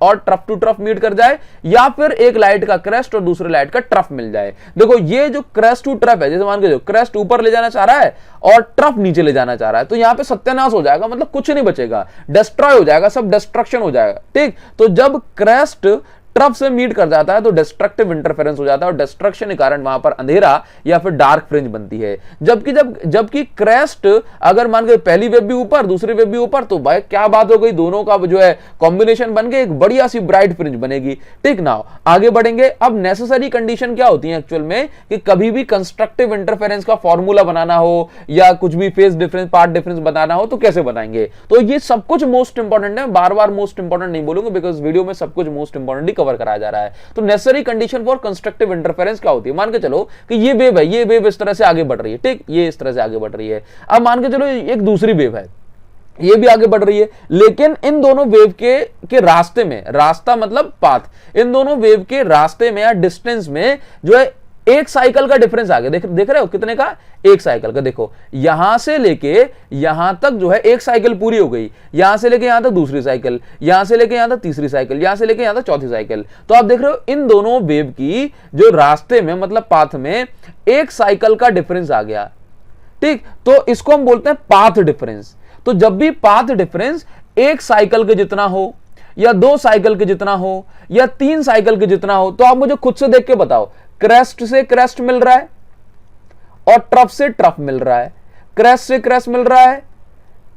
और ट्रफ टू ट्रफ मीट कर जाए, या फिर एक लाइट का क्रेस्ट और दूसरे लाइट का ट्रफ मिल जाए। देखो ये जो क्रेस्ट टू ट्रफ है, जैसे मान के जो क्रेस्ट ऊपर ले जाना चाह रहा है और ट्रफ नीचे ले जाना चाह रहा है, तो यहां पे सत्यानाश हो जाएगा, मतलब कुछ नहीं बचेगा, डिस्ट्रॉय हो जाएगा, सब डिस्ट्रक्शन हो जाएगा। ठीक, तो जब क्रेस्ट ट्रफ से मीट कर जाता है तो डिस्ट्रक्टिव इंटरफेरेंस हो जाता है और डिस्ट्रक्शन के कारण वहां पर अंधेरा या फिर डार्क फ्रिंज बनती है। जबकि क्रेस्ट अगर मान के पहली वेव भी ऊपर दूसरी वेव भी ऊपर, तो भाई क्या बात हो गई, दोनों का जो है कॉम्बिनेशन बन के एक बढ़िया सी ब्राइट फ्रिंज बनेगी। ठीक ना, आगे बढ़ेंगे। अब नेसेसरी कंडीशन क्या होती है एक्चुअल में, कि कभी भी कंस्ट्रक्टिव इंटरफेरेंस का फॉर्मूला बनाना हो या कुछ भी फेज डिफरेंस पार्ट डिफरेंस बनाना हो तो कैसे बनाएंगे। तो ये सब कुछ मोस्ट इंपॉर्टेंट है, बार बार मोस्ट इंपॉर्टेंट नहीं बोलूंगा बिकॉज वीडियो में सब कुछ मोस्ट इंपॉर्टेंट कवर कराया जा रहा है। तो necessary condition for constructive interference क्या होती है, मान के चलो कि ये वेव है, ये वेव इस तरह से आगे बढ़ रही है। ठीक, ये इस तरह से आगे बढ़ रही है। अब मान के चलो एक दूसरी वेव है, ये भी आगे बढ़ रही है, लेकिन इन दोनों वेव के रास्ते में, रास्ता मतलब पाथ, इन दोनों वेव के रास्ते में या डिस्टेंस में जो है एक साइकिल का डिफरेंस आ गया। देख रहे हो कितने का, एक साइकिल का। देखो यहां से लेके यहां तक जो है एक साइकिल पूरी हो गई, यहां से लेके यहां तक दूसरी साइकिल, यहां से लेके यहां तक तीसरी साइकिल, यहां से लेके यहां तक चौथी साइकिल। तो आप देख रहे हो इन दोनों वेव की जो रास्ते में मतलब पाथ में एक साइकिल का डिफरेंस आ गया। ठीक, तो इसको हम बोलते हैं पाथ डिफरेंस। तो जब भी पाथ डिफरेंस एक साइकिल के जितना हो या दो साइकिल के जितना हो या तीन साइकिल के जितना हो, तो आप मुझे खुद से देख के बताओ, क्रेस्ट से क्रेस्ट मिल रहा है और ट्रफ से ट्रफ मिल रहा है, क्रेस्ट से क्रेस्ट मिल रहा है,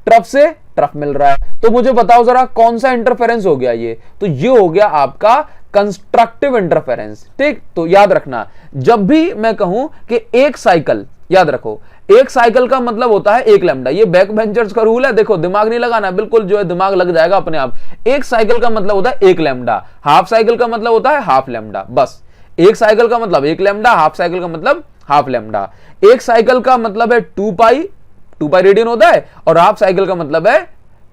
ट्रफ से ट्रफ मिल रहा है, तो मुझे बताओ जरा कौन सा इंटरफेरेंस हो गया ये। तो ये हो गया आपका कंस्ट्रक्टिव इंटरफेरेंस। ठीक, तो याद रखना जब भी मैं कहूं कि एक साइकिल, याद रखो एक साइकिल का मतलब होता है एक लैम्डा, ये बैक बेंचर्स का रूल है, देखो दिमाग नहीं लगाना, बिल्कुल जो है दिमाग लग जाएगा अपने आप। एक साइकिल का मतलब होता है एक लैम्डा, हाफ साइकिल का मतलब होता है हाफ लैम्डा, बस। एक साइकिल का मतलब एक लैम्डा, हाफ साइकिल का मतलब हाफ लैम्डा। एक साइकिल का मतलब है 2 पाई रेडियन होता है, और हाफ साइकिल का मतलब है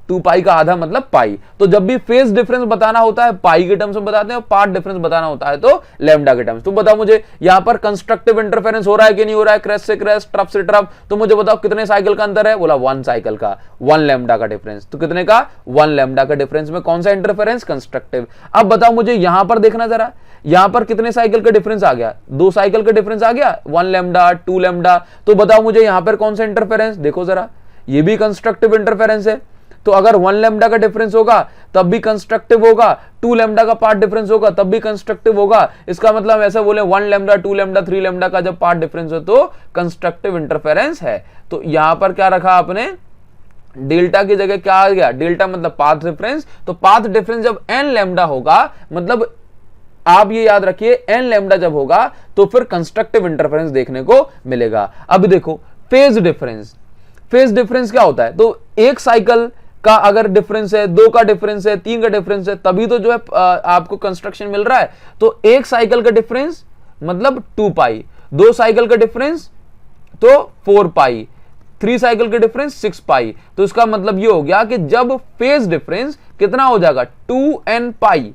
2 पाई का आधा मतलब पाई। तो जब भी फेज डिफरेंस बताना होता है पाई के टर्म्स में बताते हैं, पार्ट डिफरेंस बताना होता है तो लैम्डा के टर्म्स। तुम बताओ मुझे यहां पर कंस्ट्रक्टिव इंटरफेरेंस हो रहा है कि नहीं हो रहा है, क्रेस्ट से क्रेस्ट, ट्रफ से ट्रफ, तो मुझे बताओ कितने साइकिल का अंतर है, बोला 1 साइकिल का, 1 लैम्डा का डिफरेंस। तो कितने का, 1 लैम्डा का डिफरेंस में कौन सा इंटरफेरेंस, कंस्ट्रक्टिव। अब बताओ मुझे यहां पर देखना जरा, यहां पर कितने साइकिल का डिफरेंस आ गया, 2 साइकिल का डिफरेंस आ गया, 1 लैम्डा 2 लैम्डा। तो बताओ मुझे यहां पर कौन सा इंटरफेरेंस, देखो जरा, ये भी कंस्ट्रक्टिव इंटरफेरेंस है। तो अगर 1 लैम्डा का डिफरेंस होगा तब भी कंस्ट्रक्टिव होगा, 2 लैम्डा का पार्ट डिफरेंस होगा तब भी कंस्ट्रक्टिव होगा। इसका मतलब ऐसा बोले 1 लैम्डा 2 लैम्डा 3 लैम्डा का जब पार्ट डिफरेंस हो तो कंस्ट्रक्टिव इंटरफेरेंस है। तो यहां पर क्या रखा आपने, डेल्टा की जगह क्या आ गया, डेल्टा मतलब पाथ डिफरेंस। तो पाथ डिफरेंस जब n लैम्डा होगा, मतलब आप ये याद रखिए n लैम्डा जब होगा तो फिर कंस्ट्रक्टिव इंटरफेरेंस देखने को मिलेगा। अब देखो फेज डिफरेंस, फेज डिफरेंस क्या होता है, तो एक साइकिल का अगर डिफरेंस है, 2 का डिफरेंस है, 3 का डिफरेंस है, तभी तो जो है आपको कंस्ट्रक्शन मिल रहा है। तो एक साइकिल का डिफरेंस मतलब 2 पाई, 2 साइकिल का डिफरेंस तो 4 पाई, 3 साइकिल का डिफरेंस 6 पाई। तो इसका मतलब ये हो गया कि जब फेज डिफरेंस कितना हो जाएगा 2n पाई,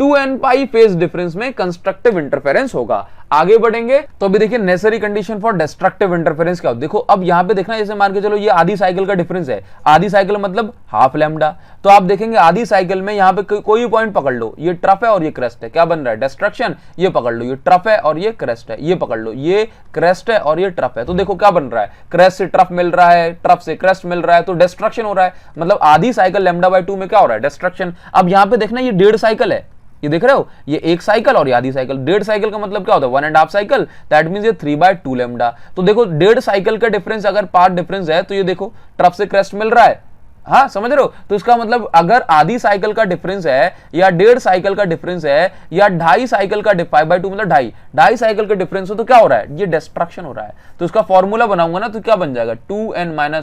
2n पाई फेज डिफरेंस में कंस्ट्रक्टिव इंटरफेरेंस होगा। आगे बढ़ेंगे तो अभी देखिए necessary condition for destructive interference क्या हो। देखो अब यहां पे देखना, जैसे मान के चलो ये आधी साइकिल का डिफरेंस है, आधी साइकिल मतलब हाफ लैम्डा। तो आप देखेंगे आधी साइकिल में यहां पे कोई भी पॉइंट पकड़ लो, ये ट्रफ है और ये क्रेस्ट है, क्या बन रहा है, डिस्ट्रक्शन। ये पकड़ लो, ये ट्रफ है और ये क्रेस्ट है, ये पकड़ लो, ये क्रेस्ट है और ये ट्रफ है। तो देखो क्या बन रहा है, क्रेस्ट से ट्रफ मिल रहा है, ट्रफ से क्रेस्ट मिल रहा है, तो डिस्ट्रक्शन हो रहा है। मतलब आधी साइकिल λ/2 में क्या हो रहा है, डिस्ट्रक्शन। अब यहां पे देखना ये 1.5 साइकिल है, ये देख रहे हो, ये एक साइकिल और ये आधी साइकिल। 1.5 साइकिल का मतलब क्या होता है, 1.5 साइकिल, दैट मींस ये 3/2 लैम्डा। तो देखो 1.5 साइकिल का डिफरेंस अगर पार्ट डिफरेंस है तो ये देखो ट्रफ से क्रेस्ट मिल रहा है, हाँ समझ रहे हो। तो इसका मतलब अगर आधी साइकिल का डिफरेंस है या 1.5 साइकिल का डिफरेंस है या 2.5 साइकिल का 5/2 मतलब 2.5 साइकिल का डिफरेंस हो तो क्या हो रहा है, ये डिस्ट्रक्शन हो रहा है। तो इसका फॉर्मूला बनाऊंगा ना तो क्या बन जाएगा, 2n-1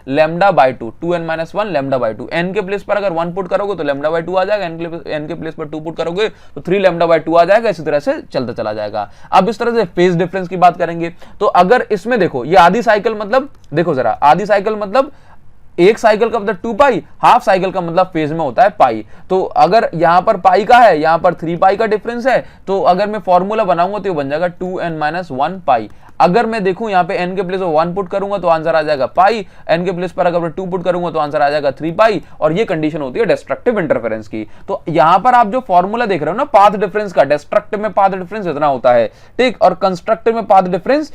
λ/2, 2n-1 λ/2। n के प्लेस पर अगर 1 पुट करोगे तो λ/2 आ जाएगा, n के प्लेस पर 2 पुट करोगे तो 3 λ/2 आ जाएगा। इसी तरह से चलता चला जाएगा। अब इस तरह से फेज डिफरेंस की बात करेंगे तो अगर इसमें देखो ये आधी साइकिल मतलब, देखो जरा आधी साइकिल मतलब एक साइकिल का मतलब 2 पाई, हाफ साइकिल का मतलब फेज में होता है पाई। तो अगर यहां पर पाई का है, यहां पर 3 पाई का डिफरेंस है, तो अगर मैं फॉर्मूला बनाऊंगा तो ये बन जाएगा 2n-1 पाई। अगर मैं देखूं यहां पे n के प्लेस पर 1 पुट करूंगा तो आंसर आ जाएगा पाई, n के प्लेस पर अगर मैं 2 पुट करूंगा तो आंसर आ जाएगा 3 पाई, और ये कंडीशन होती है डिस्ट्रक्टिव इंटरफेरेंस की। तो यहां पर आप जो फॉर्मूला देख रहे हो ना पाथ डिफरेंस का, डिस्ट्रक्टिव में पाथ डिफरेंस इतना होता है, ठीक, और कंस्ट्रक्टिव में पाथ डिफरेंस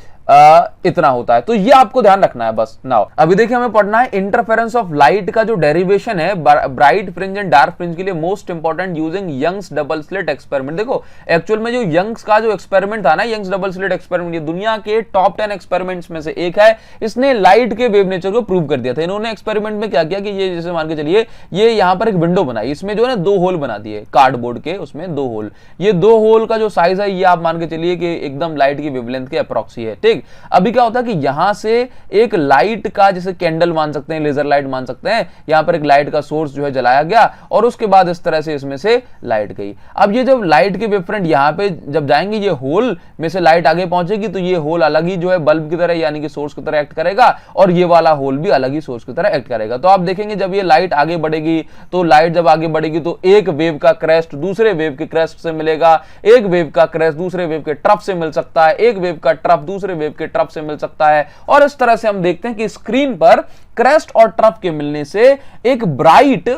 इतना होता है। तो ये आपको ध्यान रखना है बस। नाउ अभी देखिए हमें पढ़ना है इंटरफेरेंस ऑफ लाइट का जो डेरिवेशन है bright fringe and dark fringe के लिए, most important using Young's double slit experiment. देखो एक्चुअल में जो यंग्स का जो एक्सपेरिमेंट था ना, यंग्स डबल स्लिट एक्सपेरिमेंट, ये दुनिया के टॉप 10 एक्सपेरिमेंट्स में से एक है। इसने लाइट के वेव नेचर को प्रूव कर दिया था। इन्होंने एक्सपेरिमेंट में क्या किया कि ये जैसे मान के चलिए ये यहां पर एक विंडो बनाई, इसमें जो है ना 2 होल बना दिए कार्डबोर्ड के, उसमें 2 होल, ये 2 होल का जो साइज है ये आप मान के चलिए कि एकदम लाइट की वेवलेंथ के अप्रॉक्सी है, ठीक। अभी क्या होता है कि यहां से एक लाइट का, जैसे कैंडल मान सकते हैं, लेजर लाइट मान सकते हैं, यहां पर एक लाइट का सोर्स जो है जलाया गया और उसके बाद इस तरह से इसमें से लाइट गई। अब ये जब लाइट के वेवफ्रंट यहां पे जब जाएंगे, ये होल में से लाइट आगे पहुंचेगी तो ये होल अलग ही जो है बल्ब की तरह यानी कि सोर्स की तरह एक्ट करेगा, और ये वाला होल भी अलग ही सोर्स की तरह एक्ट करेगा। तो आप देखेंगे जब ये लाइट आगे बढ़ेगी, तो लाइट जब आगे बढ़ेगी तो एक वेव का क्रेस्ट दूसरे वेव के क्रेस्ट से मिलेगा, एक वेव का क्रेस्ट दूसरे वेव के ट्रफ से मिल सकता है, एक वेव का ट्रफ दूसरे वेव के ट्रफ से मिल सकता है, और इस तरह से हम देखते हैं कि स्क्रीन पर क्रेस्ट और ट्रफ के मिलने से एक ब्राइट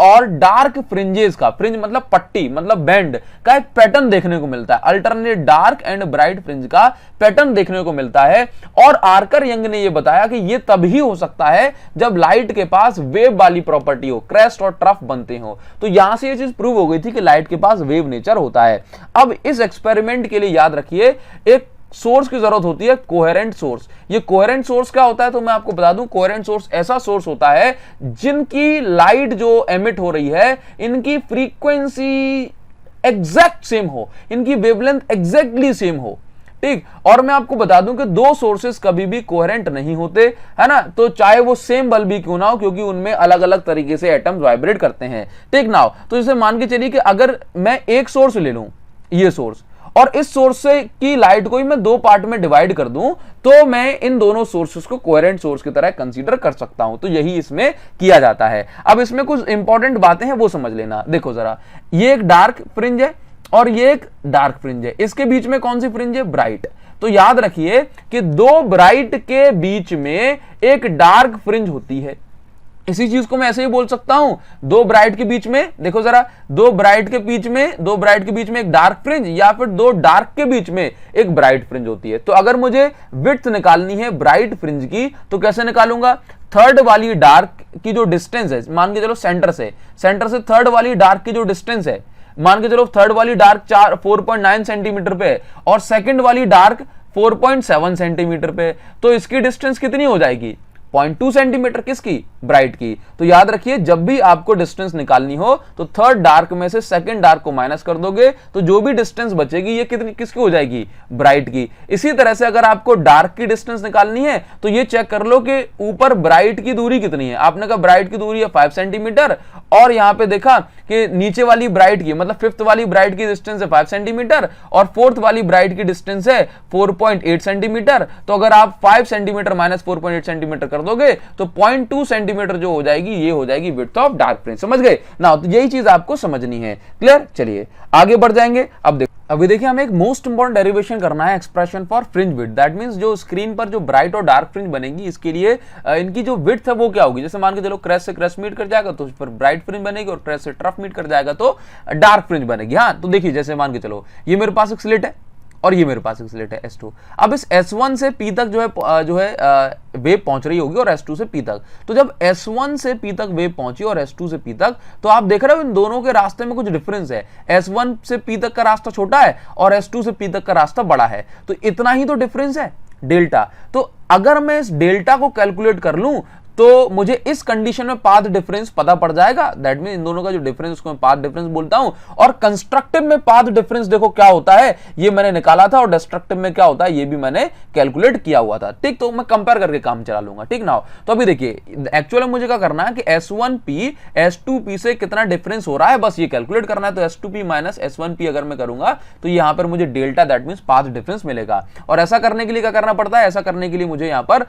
और डार्क फ्रिंजेस का, फ्रिंज मतलब पट्टी मतलब बैंड का एक पैटर्न देखने को मिलता है। Alternate dark and bright fringe का पैटर्न देखने को मिलता है। और आर्कर यंग ने यह बताया कि यह तभी हो सकता है जब लाइट के पास वेव वाली प्रॉपर्टी हो, क्रेस्ट और ट्रफ बनते हो। तो यहां से यह चीज प्रूव हो गई थी कि लाइट के पास वेव नेचर होता है। अब इस एक्सपेरिमेंट के लिए याद रखिए एक सोर्स की जरूरत होती है, कोहेरेंट सोर्स। ये कोहेरेंट सोर्स क्या होता है तो मैं आपको बता दूं, कोहेरेंट सोर्स ऐसा सोर्स होता है जिनकी लाइट जो एमिट हो रही है, इनकी फ्रीक्वेंसी एग्जैक्ट सेम हो, इनकी वेवलेंथ एग्जैक्टली सेम हो, ठीक। और मैं आपको बता दूं कि 2 सोर्सेस कभी भी कोहेरेंट नहीं होते, है ना, तो चाहे वो सेम बल्ब भी क्यों ना हो, क्योंकि उनमें अलग अलग तरीके से एटम्स वाइब्रेट करते हैं, ठीक। नाउ तो जैसे मान के चलिए कि अगर मैं एक सोर्स ले लूं, ये सोर्स, और इस सोर्स से की लाइट को ही मैं 2 पार्ट में डिवाइड कर दूं, तो मैं इन दोनों सोर्सेस को कोहेरेंट सोर्स की तरह कंसीडर कर सकता हूं। तो यही इसमें किया जाता है। अब इसमें कुछ इंपॉर्टेंट बातें हैं वो समझ लेना। देखो जरा, ये एक डार्क फ्रिंज है और ये एक डार्क फ्रिंज है, इसके बीच में कौन सी फ्रिंज है, ब्राइट। तो याद रखिए कि 2 ब्राइट के बीच में एक डार्क फ्रिंज होती है। इसी चीज को मैं ऐसे ही बोल सकता हूं, 2 ब्राइट के बीच में, देखो जरा, 2 ब्राइट के बीच में एक डार्क फ्रिंज, या फिर 2 डार्क के बीच में एक ब्राइट फ्रिंज होती है। तो अगर मुझे विड्थ निकालनी है ब्राइट फ्रिंज की तो कैसे निकालूंगा, थर्ड वाली डार्क की जो डिस्टेंस है, मान के चलो सेंटर से थर्ड वाली डार्क की जो डिस्टेंस है, मान के चलो थर्ड वाली डार्क 4.9 सेंटीमीटर पे है और सेकंड वाली डार्क 4.7 सेंटीमीटर पे, तो इसकी डिस्टेंस कितनी हो जाएगी, 0.2 सेंटीमीटर, किसकी, ब्राइट की। तो याद रखिए जब भी आपको डिस्टेंस निकालनी हो तो थर्ड डार्क में से सेकंड डार्क को माइनस कर दोगे तो जो भी डिस्टेंस बचेगी ये कितनी, किसकी हो जाएगी, ब्राइट की। इसी तरह से अगर आपको डार्क की डिस्टेंस निकालनी है तो ये चेक कर लो कि ऊपर ब्राइट की दूरी कितनी है। आपने कहा ब्राइट की दूरी है 5 सेंटीमीटर, और यहां पे देखा कि नीचे वाली ब्राइट की मतलब 5th वाली ब्राइट की डिस्टेंस है 5 सेंटीमीटर और 4th वाली ब्राइट की डिस्टेंस है 4.8 सेंटीमीटर। तो अगर आप 5 सेंटीमीटर माइनस 4.8 सेंटीमीटर कर दोगे तो 0.2 सेंटीमीटर जो हो जाएगी ये हो जाएगी विड्थ ऑफ डार्क फ्रिंज। समझ गए ना, तो यही चीज आपको समझनी है। क्लियर, चलिए आगे बढ़ जाएंगे। अभी देखिए हमें एक मोस्ट इंपॉर्टेंट डेरिवेशन करना है, expression for fringe width. That means जो स्क्रीन पर जो ब्राइट और डार्क फ्रिंज बनेगी इसके लिए इनकी जो विड्थ है वो क्या होगी। जैसे मान के चलो क्रेस्ट से क्रेस्ट मीट कर जाएगा तो उस पर ब्राइट फ्रिंज बनेगी, और क्रेस्ट से ट्रफ मीट कर जाएगा तो डार्क फ्रिंज बनेगी। हाँ, तो देखिए जैसे मान के चलो ये मेरे पास एक स्लिट है और ये मेरे पास एक स्लिट है S2। अब इस S1 से P तक जो है वेव पहुंच रही होगी और S2 से P तक। तो जब S1 से P तक वेव पहुंची और S2 से P तक, तो आप देख रहे हो इन दोनों के रास्ते में कुछ डिफरेंस है। S1 से P तक का रास्ता छोटा है और S2 से P तक का रास्ता बड़ा है, तो इतना ही तो डिफरेंस है, डेल्टा। तो अगर मैं इस डेल्टा को कैलकुलेट कर लूं तो मुझे इस कंडीशन में पाथ डिफरेंस पता पड़ जाएगा। दैट मीन इन दोनों का जो डिफरेंस उसको मैं पाथ डिफरेंस बोलता हूं। और कंस्ट्रक्टिव में पाथ डिफरेंस देखो क्या होता है, ये मैंने निकाला था, और डिस्ट्रक्टिव में क्या होता है ये भी मैंने कैलकुलेट किया हुआ था। ठीक, तो मैं कंपेयर करके काम चला लूंगा। ठीक ना, तो अभी देखिए एक्चुअली मुझे क्या करना है कि S1P S2P से कितना डिफरेंस हो रहा है, बस ये कैलकुलेट करना है। तो S2P माइनस S1P अगर मैं करूंगा तो यहां पर मुझे delta that mean path difference मिलेगा। और ऐसा करने के लिए क्या करना पड़ता है, ऐसा करने के लिए मुझे यहां पर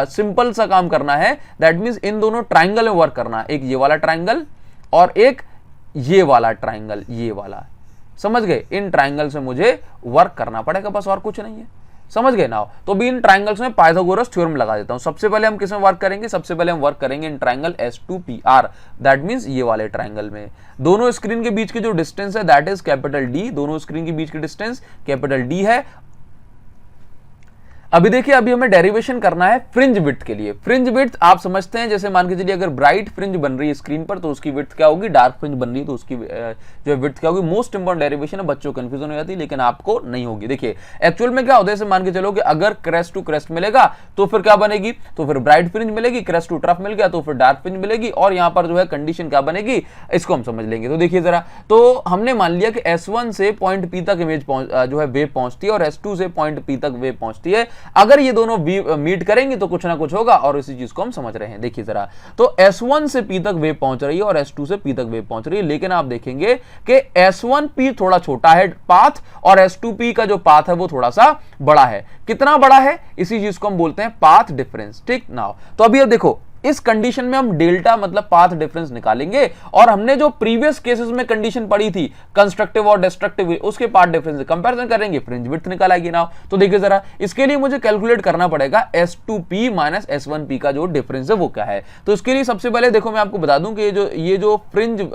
सिंपल सा काम करना है। दैट मींस इन दोनों ट्राइंगल में वर्क करना है, एक ये वाला ट्राइंगल और एक ये वाला ट्राइंगल, ये वाला, समझ गए। इन ट्राइंगल से मुझे वर्क करना पड़ेगा, बस और कुछ नहीं है, समझ गए ना। तो भी इन ट्राइंगल्स में पाइथागोरस थ्योरम लगा देता हूं। सबसे पहले हम किसमें वर्क करेंगे, सबसे पहले हम वर्क करेंगे in triangle S2PR, that means ये वाले ट्राइंगल में। दोनों स्क्रीन के बीच की जो डिस्टेंस है दैट इज कैपिटल D, दोनों स्क्रीन के बीच की डिस्टेंस कैपिटल D है। अभी देखिए, अभी हमें डेरिवेशन करना है फ्रिंज विड्थ के लिए। फ्रिंज विड्थ आप समझते हैं, जैसे मान के चलिए अगर ब्राइट फ्रिंज बन रही है स्क्रीन पर तो उसकी विड्थ क्या होगी, डार्क फ्रिंज बन रही है तो उसकी जो विड्थ क्या होगी। मोस्ट इंपॉर्टेंट डेरिवेशन है, बच्चों को कंफ्यूजन हो जाती है, लेकिन आपको नहीं होगी। देखिए एक्चुअल में क्या होता है, जैसे मान के चलो कि अगर क्रेस्ट टू क्रेस्ट मिलेगा तो फिर क्या बनेगी, तो फिर ब्राइट फ्रिंज मिलेगी, क्रेस्ट टू ट्रफ मिल गया तो फिर डार्क फ्रिंज मिलेगी, और यहां पर जो है कंडीशन क्या बनेगी इसको हम समझ लेंगे। तो देखिए जरा, तो हमने मान लिया कि S1 से पॉइंट P तक इमेज जो है वेव पहुंचती है और S2 से पॉइंट P तक वेव पहुंचती है। अगर ये दोनों मीट करेंगे तो कुछ ना कुछ होगा, और इसी चीज को हम समझ रहे हैं। देखिए जरा, तो S1 से P तक वेव पहुंच रही है और S2 से P तक वेव पहुंच रही है, लेकिन आप देखेंगे कि S1P थोड़ा छोटा है पाथ और S2P का जो पाथ है वो थोड़ा सा बड़ा है। कितना बड़ा है, इसी चीज को हम बोलते हैं पाथ डिफरेंस। ठीक ना, तो अभी अब देखो इस कंडीशन में हम डेल्टा मतलब पाथ डिफरेंस निकालेंगे, और हमने जो प्रीवियस केसेस में कंडीशन पढ़ी थी कंस्ट्रक्टिव और डिस्ट्रक्टिव, उसके पाथ डिफरेंस से कंपैरिजन करेंगे, फ्रिंज विड्थ निकाल आएगी ना। तो देखिए जरा, इसके लिए मुझे कैलकुलेट करना पड़ेगा S2P माइनस S1P का जो डिफरेंस है वो क्या है। तो इसके लिए सबसे पहले देखो मैं आपको बता दूं कि ये जो फ्रिंज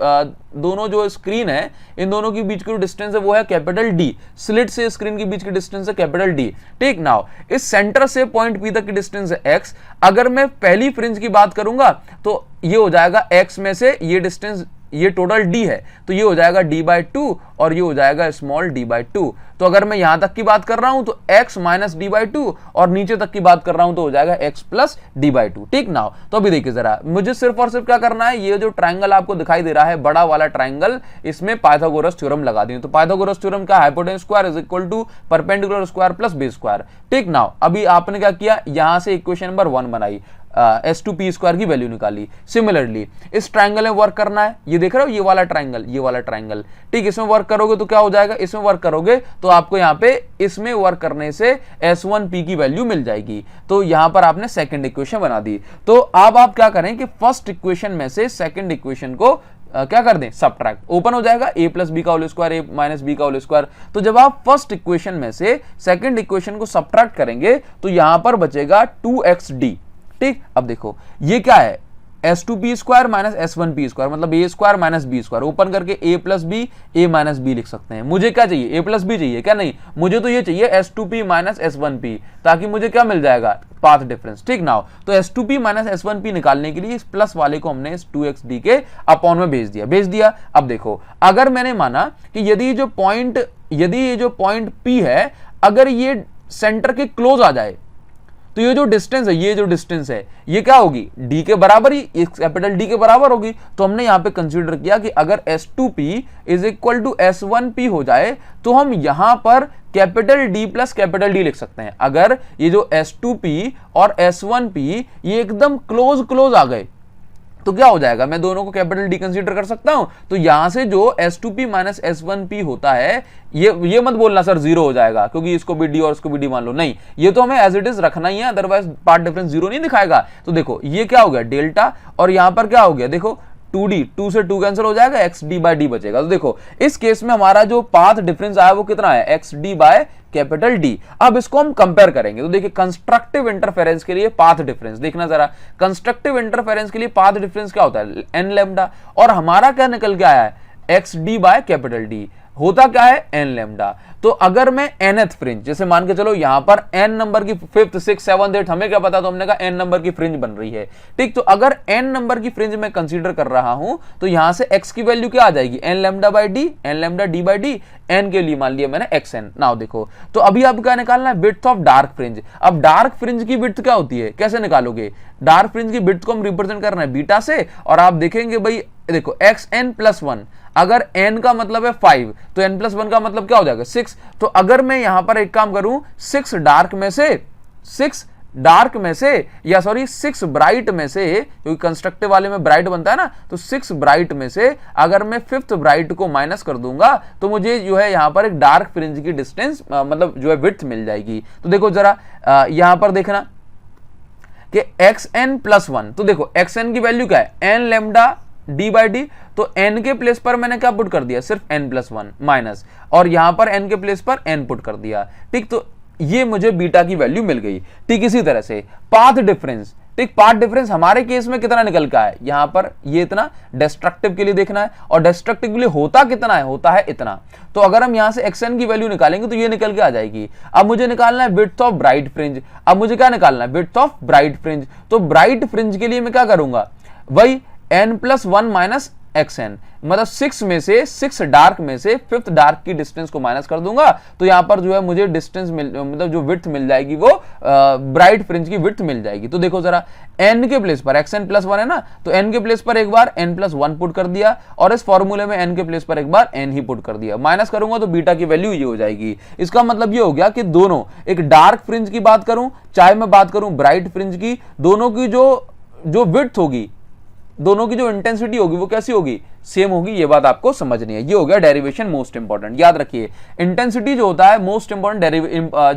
दोनों जो स्क्रीन है इन दोनों के बीच की जो डिस्टेंस है वो है कैपिटल D, स्लिट से स्क्रीन के बीच की डिस्टेंस है कैपिटल D। ठीक, नाउ इस सेंटर से पॉइंट P तक की डिस्टेंस है x। अगर मैं पहली फ्रिंज की बात करूंगा तो ये हो जाएगा x में से ये डिस्टेंस, ये टोटल d है तो ये हो जाएगा d/2 और ये हो जाएगा स्मॉल d/2। तो अगर मैं यहां तक की बात कर रहा हूं तो x माइनस d/2 और नीचे तक की बात कर रहा हूं तो हो जाएगा x प्लस d/2। ठीक ना, तो अभी देखिए जरा, मुझे सिर्फ और सिर्फ क्या करना है, ये जो ट्राइंगल आपको दिखाई दे रहा है बड़ा वाला ट्राइंगल, इसमें पाइथागोरस थ्योरम लगा दें। तो पाइथागोरस थ्योरम का hypotenuse square is equal to perpendicular square plus base square. ठीक ना, अभी आपने क्या किया, यहां से इक्वेशन नंबर 1 बनाई, S2P स्क्वायर की वैल्यू निकाली। सिमिलरली इस ट्राइंगल में वर्क करना है, ये देख रहे हो ये वाला ट्राइंगल, ये वाला ट्राइंगल। ठीक, इसमें वर्क करोगे तो क्या हो जाएगा, इसमें वर्क करोगे तो आपको यहाँ पे इसमें वर्क करने से S1P की वैल्यू मिल जाएगी। तो यहां पर आपने सेकंड इक्वेशन बना दी। तो अब आप क्या करें कि फर्स्ट इक्वेशन में से सेकंड इक्वेशन को क्या कर दें, सबट्रैक्ट, ओपन हो जाएगा a प्लस बी का whole square, a minus b का होल स्क्वायर। तो जब आप फर्स्ट इक्वेशन में से सेकंड इक्वेशन को सबट्रैक्ट करेंगे तो यहां पर बचेगा 2xd। ठीक, अब देखो ये क्या है, S2P स्क्वायर माइनस S1P स्क्वायर मतलब a square minus b square, open करके a plus b, a minus b लिख सकते हैं। मुझे क्या चाहिए, a प्लस बी चाहिए क्या, नहीं, मुझे तो ये चाहिए S2P माइनस S1P, ताकि मुझे क्या मिल जाएगा, पाथ डिफरेंस। ठीक ना, तो S2P माइनस S1P निकालने के लिए इस प्लस वाले को हमने इस 2xd के अपॉन में भेज दिया। अब देखो, अगर मैंने माना कि यदि ये जो पॉइंट P है अगर ये सेंटर के क्लोज आ जाए तो ये जो डिस्टेंस है ये क्या होगी, d के बराबर ही, कैपिटल D के बराबर होगी। तो हमने यहां पे कंसीडर किया कि अगर S2P is equal to S1P हो जाए तो हम यहां पर capital D plus capital D लिख सकते हैं। अगर ये जो S2P और S1P ये एकदम क्लोज आ गए तो क्या हो जाएगा, मैं दोनों को कैपिटल D कंसीडर कर सकता हूं। तो यहां से जो S2P माइनस S1P होता है ये मत बोलना सर जीरो हो जाएगा, क्योंकि इसको भी D और इसको भी D मान लो, नहीं, ये तो हमें एज इट इज रखना ही है, अदरवाइज पार्ट डिफरेंस जीरो नहीं दिखाएगा। तो देखो ये क्या हो गया डेल्टा, और यहां पर क्या हो गया, देखो 2d, 2 से 2 कैंसिल हो जाएगा, xd/d बचेगा। तो देखो इस केस में हमारा जो पाथ डिफरेंस आया वो कितना है, xd बाय कैपिटल D। अब इसको हम कंपेयर करेंगे तो देखिए कंस्ट्रक्टिव इंटरफेरेंस के लिए पाथ डिफरेंस देखना जरा, कंस्ट्रक्टिव इंटरफेरेंस के लिए पाथ डिफरेंस क्या होता है, n लैम्डा, और हमारा क्या निकल के आया है, xd बाय कैपिटल D होता क्या है n लैम्डा। तो अगर मैं nth फ्रिंज, जैसे मान के चलो यहां पर n नंबर की 5th 6th 7th 8th हमें क्या पता, तो हमने कहा n नंबर की फ्रिंज बन रही है, ठीक। तो अगर n नंबर की फ्रिंज मैं कंसीडर कर रहा हूं तो यहां से x की वैल्यू क्या आ जाएगी, n lambda by D, n lambda D by D, n के लिए मान लिया मैंने xn। नाउ देखो, तो अभी आपको क्या निकालना है, विड्थ ऑफ डार्क फ्रिंज। अब डार्क फ्रिंज की विड्थ क्या होती है, कैसे निकालोगे, डार्क फ्रिंज की विड्थ को हम रिप्रेजेंट करना है बीटा से, और आप देखेंगे भाई देखो xn प्लस 1, अगर n का मतलब है 5 तो n प्लस 1 का मतलब क्या हो जाएगा 6। तो अगर मैं यहां पर एक काम करूं, 6 डार्क में से या सॉरी 6 ब्राइट में से, क्योंकि कंस्ट्रक्टिव वाले में ब्राइट बनता है ना, तो 6 ब्राइट में से अगर मैं 5th ब्राइट को माइनस कर दूंगा तो मुझे जो है यहां पर एक डार्क फ्रिंज की डिस्टेंस मतलब जो है विड्थ मिल जाएगी। तो देखो जरा यहां पर देखना कि xn प्लस 1, तो देखो xn की वैल्यू क्या है, n lambda D by D, तो n के प्लेस पर मैंने क्या पुट कर दिया, सिर्फ n प्लस 1 माइनस, और यहां पर n के प्लेस पर n पुट कर दिया, ठीक। तो ये मुझे बीटा की वैल्यू मिल गई, ठीक। इसी तरह से पाथ डिफरेंस, ठीक, पाथ डिफरेंस हमारे केस में कितना निकल का है, यहां पर ये इतना डिस्ट्रक्टिव के लिए देखना है, और डिस्ट्रक्टिव के लिए होता कितना है, होता है इतना। तो अगर हम यहां से xn की वैल्यू निकालेंगे तो ये निकल के आ जाएगी। अब मुझे निकालना है विड्थ ऑफ ब्राइट फ्रिंज। अब मुझे क्या निकालना है, विड्थ ऑफ ब्राइट फ्रिंज। तो ब्राइट फ्रिंज के लिए मैं क्या करूंगा, वही n प्लस 1 माइनस xn, मतलब 6 में से 6 डार्क में से 5th डार्क की डिस्टेंस को माइनस कर दूंगा, तो यहां पर जो है मुझे डिस्टेंस मतलब जो विड्थ मिल जाएगी वो ब्राइट फ्रिंज की विड्थ मिल जाएगी। तो देखो जरा n के प्लेस पर xn प्लस 1 है ना, तो n के प्लेस पर एक बार n प्लस 1 पुट कर दिया, और इस फॉर्मूले में n के प्लेस पर एक बार n ही पुट कर दिया, माइनस करूंगा तो बीटा की वैल्यू ये हो जाएगी। इसका मतलब ये हो गया कि दोनों, एक डार्क फ्रिंज की बात करूं चाहे मैं बात करूं ब्राइट फ्रिंज की, दोनों की जो विड्थ होगी, दोनों की जो इंटेंसिटी होगी वो कैसी होगी, सेम होगी। ये बात आपको समझनी है। ये हो गया डेरिवेशन मोस्ट इंपॉर्टेंट, याद रखिए। इंटेंसिटी जो होता है मोस्ट इंपॉर्टेंट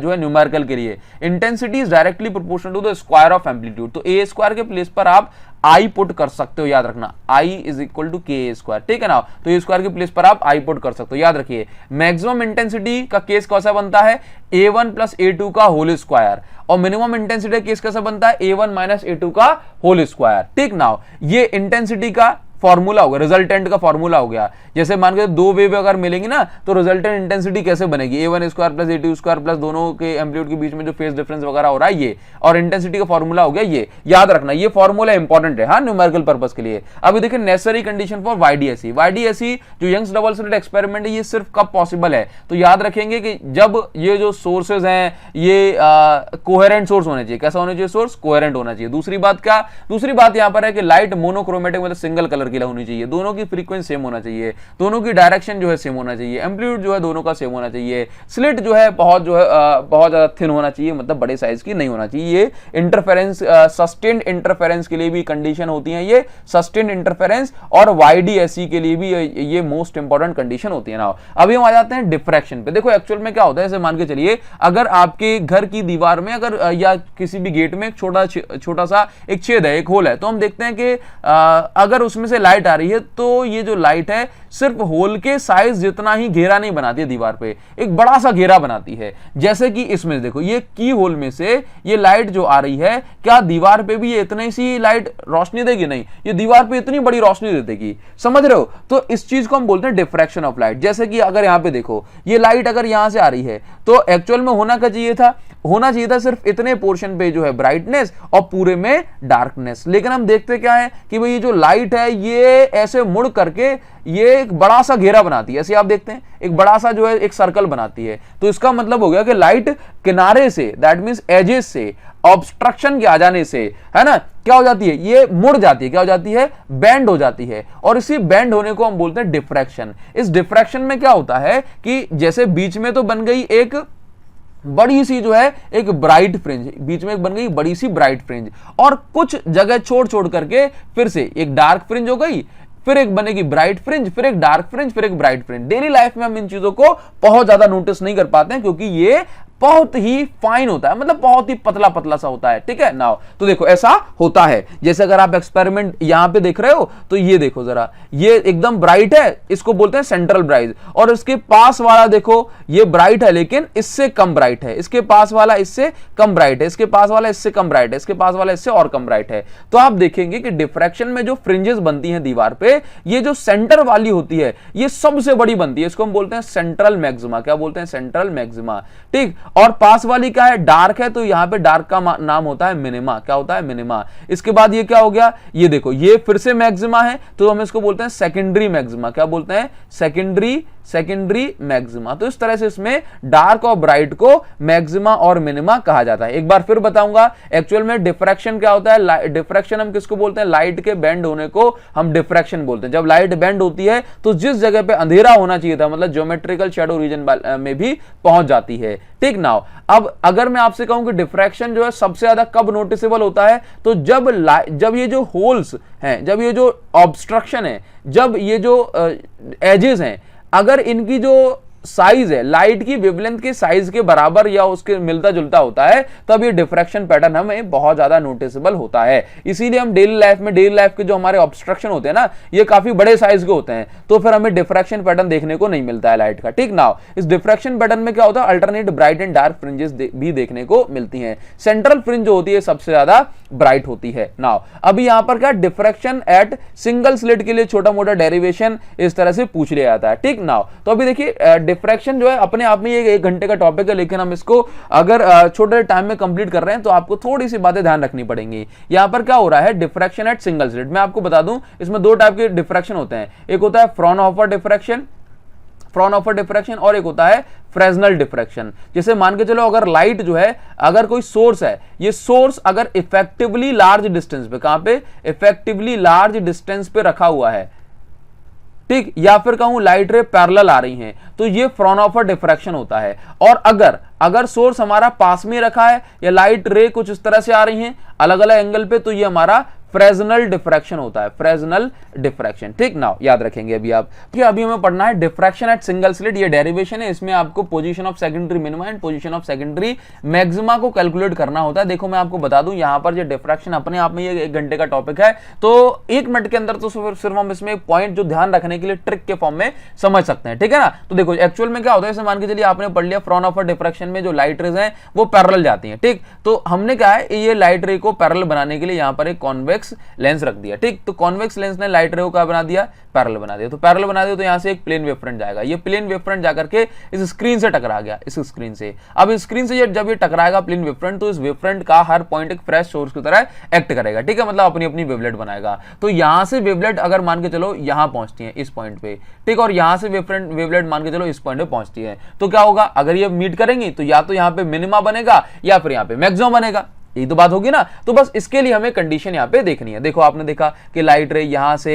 जो है न्यूमेरिकल के लिए, intensity is directly proportional to the square of amplitude. तो ए स्क्वायर के प्लेस पर आप आई पुट कर सकते हो, याद रखना, आई इज इक्वल टू के ए स्क्वायर, ठीक है ना। तो ए स्क्वायर के प्लेस पर आप आई पुट कर सकते हो, याद रखिए। मैक्सिमम इंटेंसिटी का केस कैसा बनता है, a1 प्लस a2 का होल स्क्वायर, और मिनिमम इंटेंसिटी केस कैसा बनता है, a1 माइनस a2 का होल स्क्वायर, ठीक ना। ये इंटेंसिटी का फॉर्मूला हो गया, रिजल्टेंट का फॉर्मूला हो गया। जैसे मान के दो वेव अगर मिलेंगी ना, तो रिजल्टेंट इंटेंसिटी कैसे बनेगी, a1 square plus a2 square plus दोनों के एम्पलीट्यूड के बीच में जो फेज डिफरेंस वगैरह हो रहा है ये, और इंटेंसिटी का फॉर्मूला हो गया ये, याद रखना। ये फॉर्मूला इंपॉर्टेंट है हाँ न्यूमेरिकल पर्पस के लिए। अभी देखिए necessary condition for YDSE, YDSE जो यंग्स डबल स्लिट एक्सपेरिमेंट है, ये सिर्फ कब पॉसिबल है, तो याद रखेंगे कि जब ये जो सोर्सेज हैं ये कोहेरेंट सोर्स होने चाहिए। कैसा होना चाहिए सोर्स, कोहेरेंट होना चाहिए। दूसरी बात क्या, दूसरी बात यहां पर है कि लाइट मोनोक्रोमेटिक मतलब सिंगल कलर की होनी चाहिए, दोनों की फ्रीक्वेंसी सेम होना चाहिए, दोनों की डायरेक्शन जो है सेम होना चाहिए, एम्पलीट्यूड जो है दोनों का सेम होना चाहिए, स्लिट जो है बहुत ज्यादा थिन होना चाहिए, मतलब बड़े साइज की नहीं होना चाहिए। ये इंटरफेरेंस सस्टेन्ड इंटरफेरेंस के लिए भी कंडीशन होती है, ये सस्टेन्ड इंटरफेरेंस, और YDSE के लिए भी ये मोस्ट इंपॉर्टेंट कंडीशन होती है ना। अभी हम आ जाते हैं डिफ्रैक्शन पे। देखो एक्चुअल में क्या होता है, जैसे मान के चलिए अगर आपके घर की दीवार में अगर या किसी भी गेट में एक छोटा सा एक छेद है, एक होल है, तो हम देखते हैं कि अगर उसमें से लाइट आ रही है तो ये जो लाइट है सिर्फ होल के साइज जितना ही घेरा नहीं बनाती है दीवार पे, एक बड़ा सा घेरा बनाती है। जैसे कि इसमें देखो ये की होल में से ये लाइट जो आ रही है, क्या दीवार पे भी ये इतनी सी लाइट रोशनी देगी, नहीं, ये दीवार पे इतनी बड़ी रोशनी दे देगी, समझ रहे हो। तो इस चीज को हम बोलते हैं डिफ्रैक्शन ऑफ लाइट। जैसे कि अगर यहां पे देखो ये लाइट अगर यहां से आ रही है तो एक्चुअल में होना चाहिए था सिर्फ इतने पोर्शन पे जो है ब्राइटनेस और पूरे में डार्कनेस, लेकिन हम देखते क्या है कि भाई ये जो लाइट है ये ऐसे मुड़ करके ये एक बड़ा सा घेरा बनाती है, ऐसे आप देखते हैं एक बड़ा सा जो है एक सर्कल बनाती है। तो इसका मतलब हो गया कि लाइट किनारे से, दैट मींस एजेस से, ऑब्स्ट्रक्शन के आ जाने से, है ना, क्या हो जाती है, ये मुड़ जाती है, क्या हो जाती है, बेंड हो जाती है, और इसी बेंड होने को हम बोलते हैं डिफ्रैक्शन। इस डिफ्रैक्शन में क्या होता है कि जैसे बीच में तो बन गई एक बड़ी सी जो है एक ब्राइट फ्रिंज, बीच में एक बन गई बड़ी सी ब्राइट फ्रिंज, और कुछ जगह छोड़ करके फिर से एक डार्क फ्रिंज हो गई, फिर एक बनेगी ब्राइट फ्रिंज, फिर एक डार्क फ्रिंज, फिर एक ब्राइट फ्रिंज। डेली लाइफ में हम इन चीजों को बहुत ज्यादा नोटिस नहीं कर पाते हैं क्योंकि ये बहुत ही फाइन होता है, मतलब बहुत ही पतला पतला सा होता है, ठीक है नाउ। तो देखो ऐसा होता है, जैसे अगर आप एक्सपेरिमेंट यहां पे देख रहे हो तो ये देखो जरा, ये एकदम ब्राइट है, इसको बोलते हैं सेंट्रल ब्राइट, और इसके पास वाला देखो ये ब्राइट है लेकिन इससे कम ब्राइट है, इसके पास वाला इससे कम ब्राइट है, इसके पास वाला इससे कम ब्राइट है, इसके पास वाला इससे और कम ब्राइट है। तो आप देखेंगे कि डिफ्रैक्शन में जो फ्रिंजेस बनती हैं दीवार पे, ये जो सेंटर वाली होती है ये सबसे बड़ी बनती है, इसको हम बोलते हैं सेंट्रल मैक्सिमा। क्या बोलते हैं? सेंट्रल मैक्सिमा, ठीक। और पास वाली क्या है? डार्क है, तो यहां पे डार्क का नाम होता है मिनिमा। क्या होता है? मिनिमा। इसके बाद ये क्या हो गया? ये देखो ये फिर से मैक्सिमा है, तो हम इसको बोलते हैं सेकेंडरी मैक्सिमा। क्या बोलते हैं? Secondary maxima. तो इस तरह से इसमें डार्क और ब्राइट को मैक्सिमा और मिनिमा कहा जाता है। एक बार फिर बताऊंगा, एक्चुअल में डिफ्रैक्शन क्या होता है? डिफ्रैक्शन हम किसको बोलते हैं? लाइट के बेंड होने को हम डिफ्रैक्शन बोलते हैं। जब लाइट बेंड होती है तो जिस जगह पे अंधेरा होना चाहिए था, मतलब ज्योमेट्रिकल शैडो रीजन में भी पहुंच जाती है, ठीक। नाउ अब अगर मैं आपसे कहूं कि डिफ्रैक्शन जो है सबसे ज्यादा कब नोटिसेबल होता है, तो जब ये जो होल्स हैं, जब ये जो ऑब्स्ट्रक्शन है, जब ये जो एजेस हैं, अगर इनकी जो साइज है लाइट की वेवलेंथ के साइज के बराबर या उसके मिलता जुलता होता है, तब ये डिफ्रैक्शन पैटर्न हमें बहुत ज्यादा नोटिसेबल होता है। इसीलिए हम डेली लाइफ के जो हमारे ऑब्स्ट्रक्शन होते हैं ना, ये काफी बड़े साइज के होते हैं, तो फिर हमें डिफ्रैक्शन पैटर्न देखने को नहीं मिलता है लाइट का, ठीक। नाउ इस डिफ्रैक्शन पैटर्न में क्या होता है? Alternate bright and dark fringes भी देखने को मिलती है। सेंट्रल फ्रिंज जो होती है सबसे ज्यादा ब्राइट होती है। नाउ अभी यहां पर क्या? डिफ्रैक्शन एट सिंगल स्लिट के लिए छोटा मोटा डेरिवेशन इस तरह से पूछ लिया जाता है, ठीक। नाउ तो अभी देखिए डिफ्रैक्शन जो है अपने आप में ये 1 घंटे का टॉपिक है, लेकिन हम इसको अगर छोटे टाइम में कंप्लीट कर रहे हैं तो आपको थोड़ी सी बातें ध्यान रखनी पड़ेंगी। यहां पर क्या हो रहा है? Diffraction at single slit. मैं आपको बता दूं इसमें 2 टाइप के डिफ्रैक्शन होते हैं, एक होता है फ्रॉनहोफर डिफ्रैक्शन और एक होता है फ्रेस्नेल डिफ्रैक्शन। जैसे मान के चलो अगर लाइट जो है, अगर कोई सोर्स है, ये सोर्स अगर इफेक्टिवली लार्ज डिस्टेंस पे, कहां पे? इफेक्टिवली लार्ज डिस्टेंस पे रखा हुआ है, ठीक, या फिर कहूं लाइट रे पैरेलल आ रही हैं, तो ये फ्रॉनहोफर डिफ्रैक्शन होता है। और अगर सोर्स हमारा पास में रखा है या लाइट रे कुछ इस तरह से आ रही हैं अलग अलग एंगल पे, तो ये हमारा फ्रेस्नेल डिफ्रैक्शन होता है, फ्रेस्नेल डिफ्रैक्शन, ठीक। नाउ याद रखेंगे अभी आप कि अभी हमें पढ़ना है डिफ्रैक्शन एट सिंगल स्लिट। ये डेरिवेशन है, इसमें आपको position of secondary minima and position of secondary maxima को कैलकुलेट करना होता है। देखो मैं आपको बता दूं, यहां पर जो डिफ्रैक्शन अपने आप में ये 1 घंटे का टॉपिक है, तो 1 मिनट के अंदर तो सिर्फ हम इसमें पॉइंट जो ध्यान रखने के लिए ट्रिक के फॉर्म में समझ सकते हैं, ठीक है ना। तो देखो एक्चुअल में क्या होता है, जैसे मान के चलिए आपने पढ़ लिया फ्रॉनहोफर डिफ्रैक्शन में जो लाइट रेज हैं वो पैरेलल जाती हैं, ठीक। तो हमने क्या है, ये लाइट रे को पैरेलल बनाने के लिए यहां पर एक कॉन्वेक्स लेंस रख दिया, ठीक। तो कॉन्वेक्स लेंस ने लाइट रे को क्या बना दिया? पैरेलल बना दिया। तो पैरेलल बना दिया तो यहां से एक प्लेन वेव फ्रंट जाएगा, ये प्लेन वेव फ्रंट जाकर के इस स्क्रीन से टकरा गया, इस स्क्रीन से। अब इस स्क्रीन से जब ये टकराएगा प्लेन वेव फ्रंट, तो इस वेव फ्रंट का हर पॉइंट एक फ्रेश सोर्स की तरह एक्ट करेगा, ठीक है, मतलब अपनी अपनी वेवलेट बनाएगा। तो यहां से वेवलेट अगर मान के चलो यहां पहुंचती है इस पॉइंट पे, ठीक, और यहां से वेवलेट मान के चलो इस पॉइंट पे पहुंचती है, तो क्या होगा? अगर ये मीट करेंगी तो या तो यहां पे मिनिमा बनेगा या फिर यहां पे मैक्सिमा बनेगा, यही तो बात होगी ना। तो बस इसके लिए हमें कंडीशन यहाँ पे देखनी है। देखो आपने देखा कि लाइट रे यहाँ से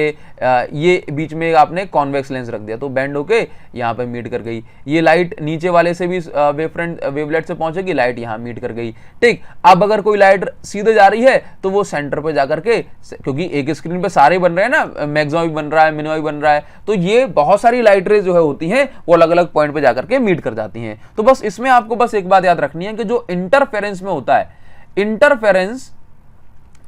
ये बीच में आपने कॉन्वेक्स लेंस रख दिया, तो बेंड होके यहाँ पे मीट कर गई। ये लाइट नीचे वाले से भी वेवलेट से पहुंचेगी, लाइट यहाँ मीट कर गई, ठीक। अब अगर कोई लाइट सीधे जा रही है तो वो सेंटर पे जाकर के, क्योंकि एक स्क्रीन पे सारे बन रहे हैं ना, मैक्सिमा भी बन रहा है, मिनिमा भी बन रहा है, तो ये बहुत सारी लाइट रे जो है होती हैं वो अलग अलग पॉइंट पे जाकर के मीट कर जाती हैं। तो बस इसमें आपको बस एक बात याद रखनी है कि जो इंटरफेरेंस में होता है, इंटरफेरेंस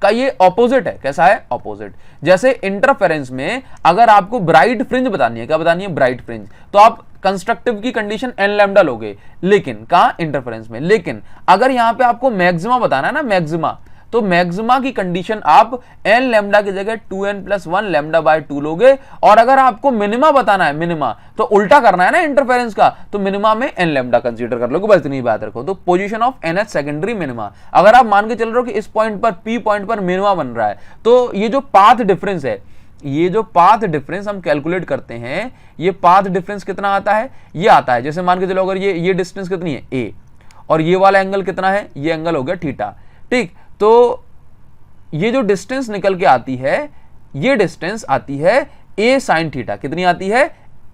का ये ऑपोजिट है। कैसा है? ऑपोजिट। जैसे इंटरफेरेंस में अगर आपको ब्राइट फ्रिंज बतानी है, क्या बतानी है? ब्राइट फ्रिंज, तो आप कंस्ट्रक्टिव की कंडीशन n लैम्डा लोगे, लेकिन कहां? इंटरफेरेंस में। लेकिन अगर यहां पे आपको मैक्सिमा बताना है ना, मैक्सिमा, तो मैक्सिमा की कंडीशन आप n लैम्डा की जगह 2n+1 लैम्डा बाय 2 लोगे। और अगर आपको मिनिमा बताना है, मिनिमा, तो उल्टा करना है ना इंटरफेरेंस का, तो मिनिमा में n लैम्डा कंसीडर कर लोगे, बस इतनी बात रखो। तो position of n H secondary minima, अगर आप मान के चल रहे हो कि इस पॉइंट पर P पॉइंट पर मिनिमा बन रहा है, तो ये जो पाथ डिफरेंस है, ये जो पाथ डिफरेंस हम कैलकुलेट करते हैं, ये पाथ डिफरेंस कितना आता है? ये आता है, जैसे मान के चलो अगर ये डिस्टेंस कितनी है? a, और ये वाला एंगल कितना है? ये एंगल हो गया थीटा, ठीक। तो ये जो डिस्टेंस निकल के आती है, ये डिस्टेंस आती है a sin थीटा। कितनी आती है?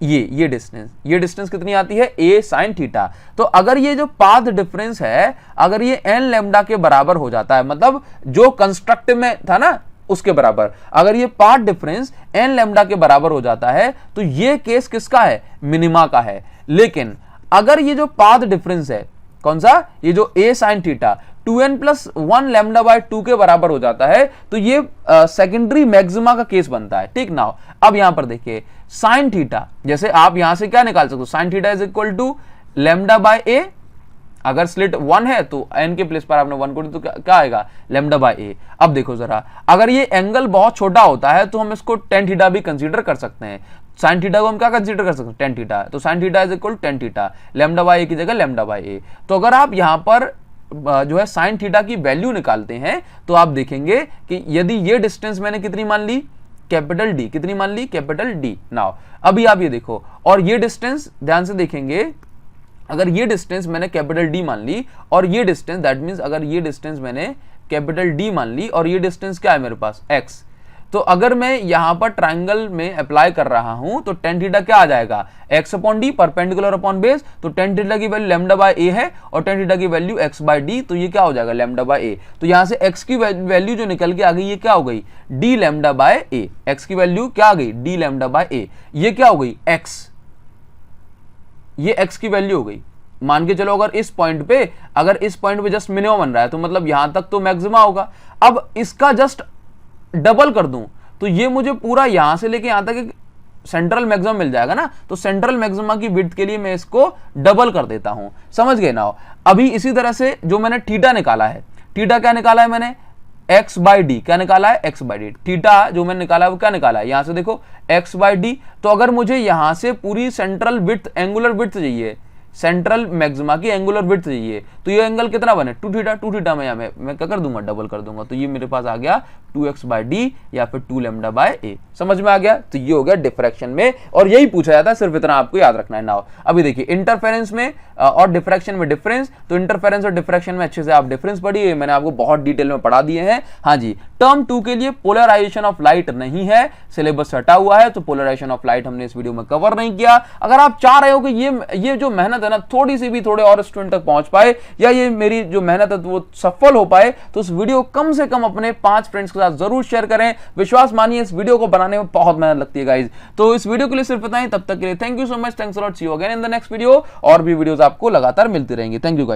ये डिस्टेंस कितनी आती है? a sin theta. तो अगर ये जो पाथ डिफरेंस है, अगर ये n लैम्डा के बराबर हो जाता है, मतलब जो कंस्ट्रक्टिव में था ना उसके बराबर, अगर ये पाथ डिफरेंस n लैम्डा के बराबर हो जाता है, तो ये केस किसका है? मिनिमा का है। लेकिन अगर ये जो पाथ डिफरेंस है, कौन सा, ये जो a sin theta 2n+1 lambda by 2 के बराबर हो जाता है, तो ये सेकेंडरी मैक्सिमा का केस बनता है। ठीक नाउ अब यहां पर देखिए sin थीटा, जैसे आप यहां से क्या निकाल सकते हो, sin theta is equal to lambda by a, अगर स्लिट 1 है तो n के प्लेस पर आपने 1 को तो क्या आएगा, लैम्डा बाय a। अब देखो जरा, अगर ये एंगल बहुत छोटा होता है तो हम इसको tan थीटा भी कंसीडर कर सकते हैं। sin थीटा को हम क्या कंसीडर कर सकते हैं, tan थीटा, तो sin theta is equal tan theta, lambda by a की जगह लैम्डा बाय a। तो अगर आप यहां पर जो है sin थीटा की वैल्यू निकालते हैं तो आप देखेंगे कि यदि ये डिस्टेंस मैंने कितनी मान ली, कैपिटल D, कितनी मान ली, कैपिटल D। नाउ अभी आप ये देखो, और ये डिस्टेंस ध्यान से देखेंगे, अगर ये डिस्टेंस मैंने कैपिटल D मान ली और ये डिस्टेंस, दैट मींस अगर ये डिस्टेंस मैंने कैपिटल D मान ली और ये डिस्टेंस क्या है मेरे पास, x, तो अगर मैं यहां पर ट्रायंगल में अप्लाई कर रहा हूं तो tan थीटा क्या आ जाएगा, x upon d perpendicular upon base, तो tan थीटा की वैल्यू लैम्डा बाय a है और tan थीटा की वैल्यू x बाय d, तो ये क्या हो जाएगा, लैम्डा बाय a। तो यहां से x की वैल्यू जो निकल के आ गई, ये क्या हो गई, d lambda by a, x की वैल्यू क्या आ गई, d लैम्डा बाय a, ये क्या हो गई, x, ये x की वैल्यू हो गई। मान के चलो अगर इस पॉइंट पे, अगर इस पॉइंट पे जस्ट मिनिमम बन रहा है तो मतलब यहां तक तो मैक्सिमा होगा। अब इसका जस्ट डबल कर दूं तो ये मुझे पूरा यहां से लेके यहां तक एक सेंट्रल मैक्सिमम मिल जाएगा ना, तो सेंट्रल मैक्सिमा की विड्थ के लिए मैं इसको डबल कर देता हूं, समझ गए ना। अभी इसी तरह से जो मैंने थीटा निकाला है, थीटा क्या निकाला है मैंने, x बाई डी, क्या निकाला है, x बाई डी। थीटा जो मैंने निकाला है वो क्या निकाला है, यहां से देखो x बाई डी। तो अगर मुझे यहां से पूरी सेंट्रल विड्थ, एंगुलर विड्थ चाहिए, सेंट्रल मैक्सिमा की एंगुलर विड्थ चाहिए, तो ये एंगल कितना बने, 2 थीटा। 2 थीटा में मैं क्या कर दूंगा, डबल कर दूंगा, तो ये मेरे पास आ गया 2x बाई डी या फिर 2 लैम्डा बाय a। समझ में आ गया, तो ये हो गया डिफ्रैक्शन में, और यही पूछा जाता है, सिर्फ इतना आपको याद रखना है। नाउ अभी देखिए इंटरफेरेंस में और डिफ्रैक्शन में डिफरेंस, तो इंटरफेरेंस और डिफ्रैक्शन में अच्छे से आप डिफरेंस पढ़िए, मैंने आपको बहुत डिटेल में पढ़ा दिए हैं। हाँ जी, टर्म 2 के लिए पोलराइजेशन ऑफ लाइट नहीं है, सिलेबस हटा हुआ है, तो पोलराइजेशन ऑफ लाइट हमने इस वीडियो में कवर नहीं किया। अगर आप चाह रहे हो कि ये जो मेहनत है ना थोड़ी सी भी थोड़े और स्टूडेंट तक पहुंच पाए, या ये मेरी जो मेहनत है वो सफल हो पाए, तो इस वीडियो कम से कम अपने 5 फ्रेंड्स के साथ जरूर शेयर करें। विश्वास मानिए इस वीडियो को बनाने में बहुत मेहनत लगती है गाइज। तो इस वीडियो के लिए सिर्फ इतना ही, तब तक के लिए thank you so much, thanks a lot, see you again in the next video. और भी वीडियोस आपको लगातार मिलती रहेंगी। Thank you guys.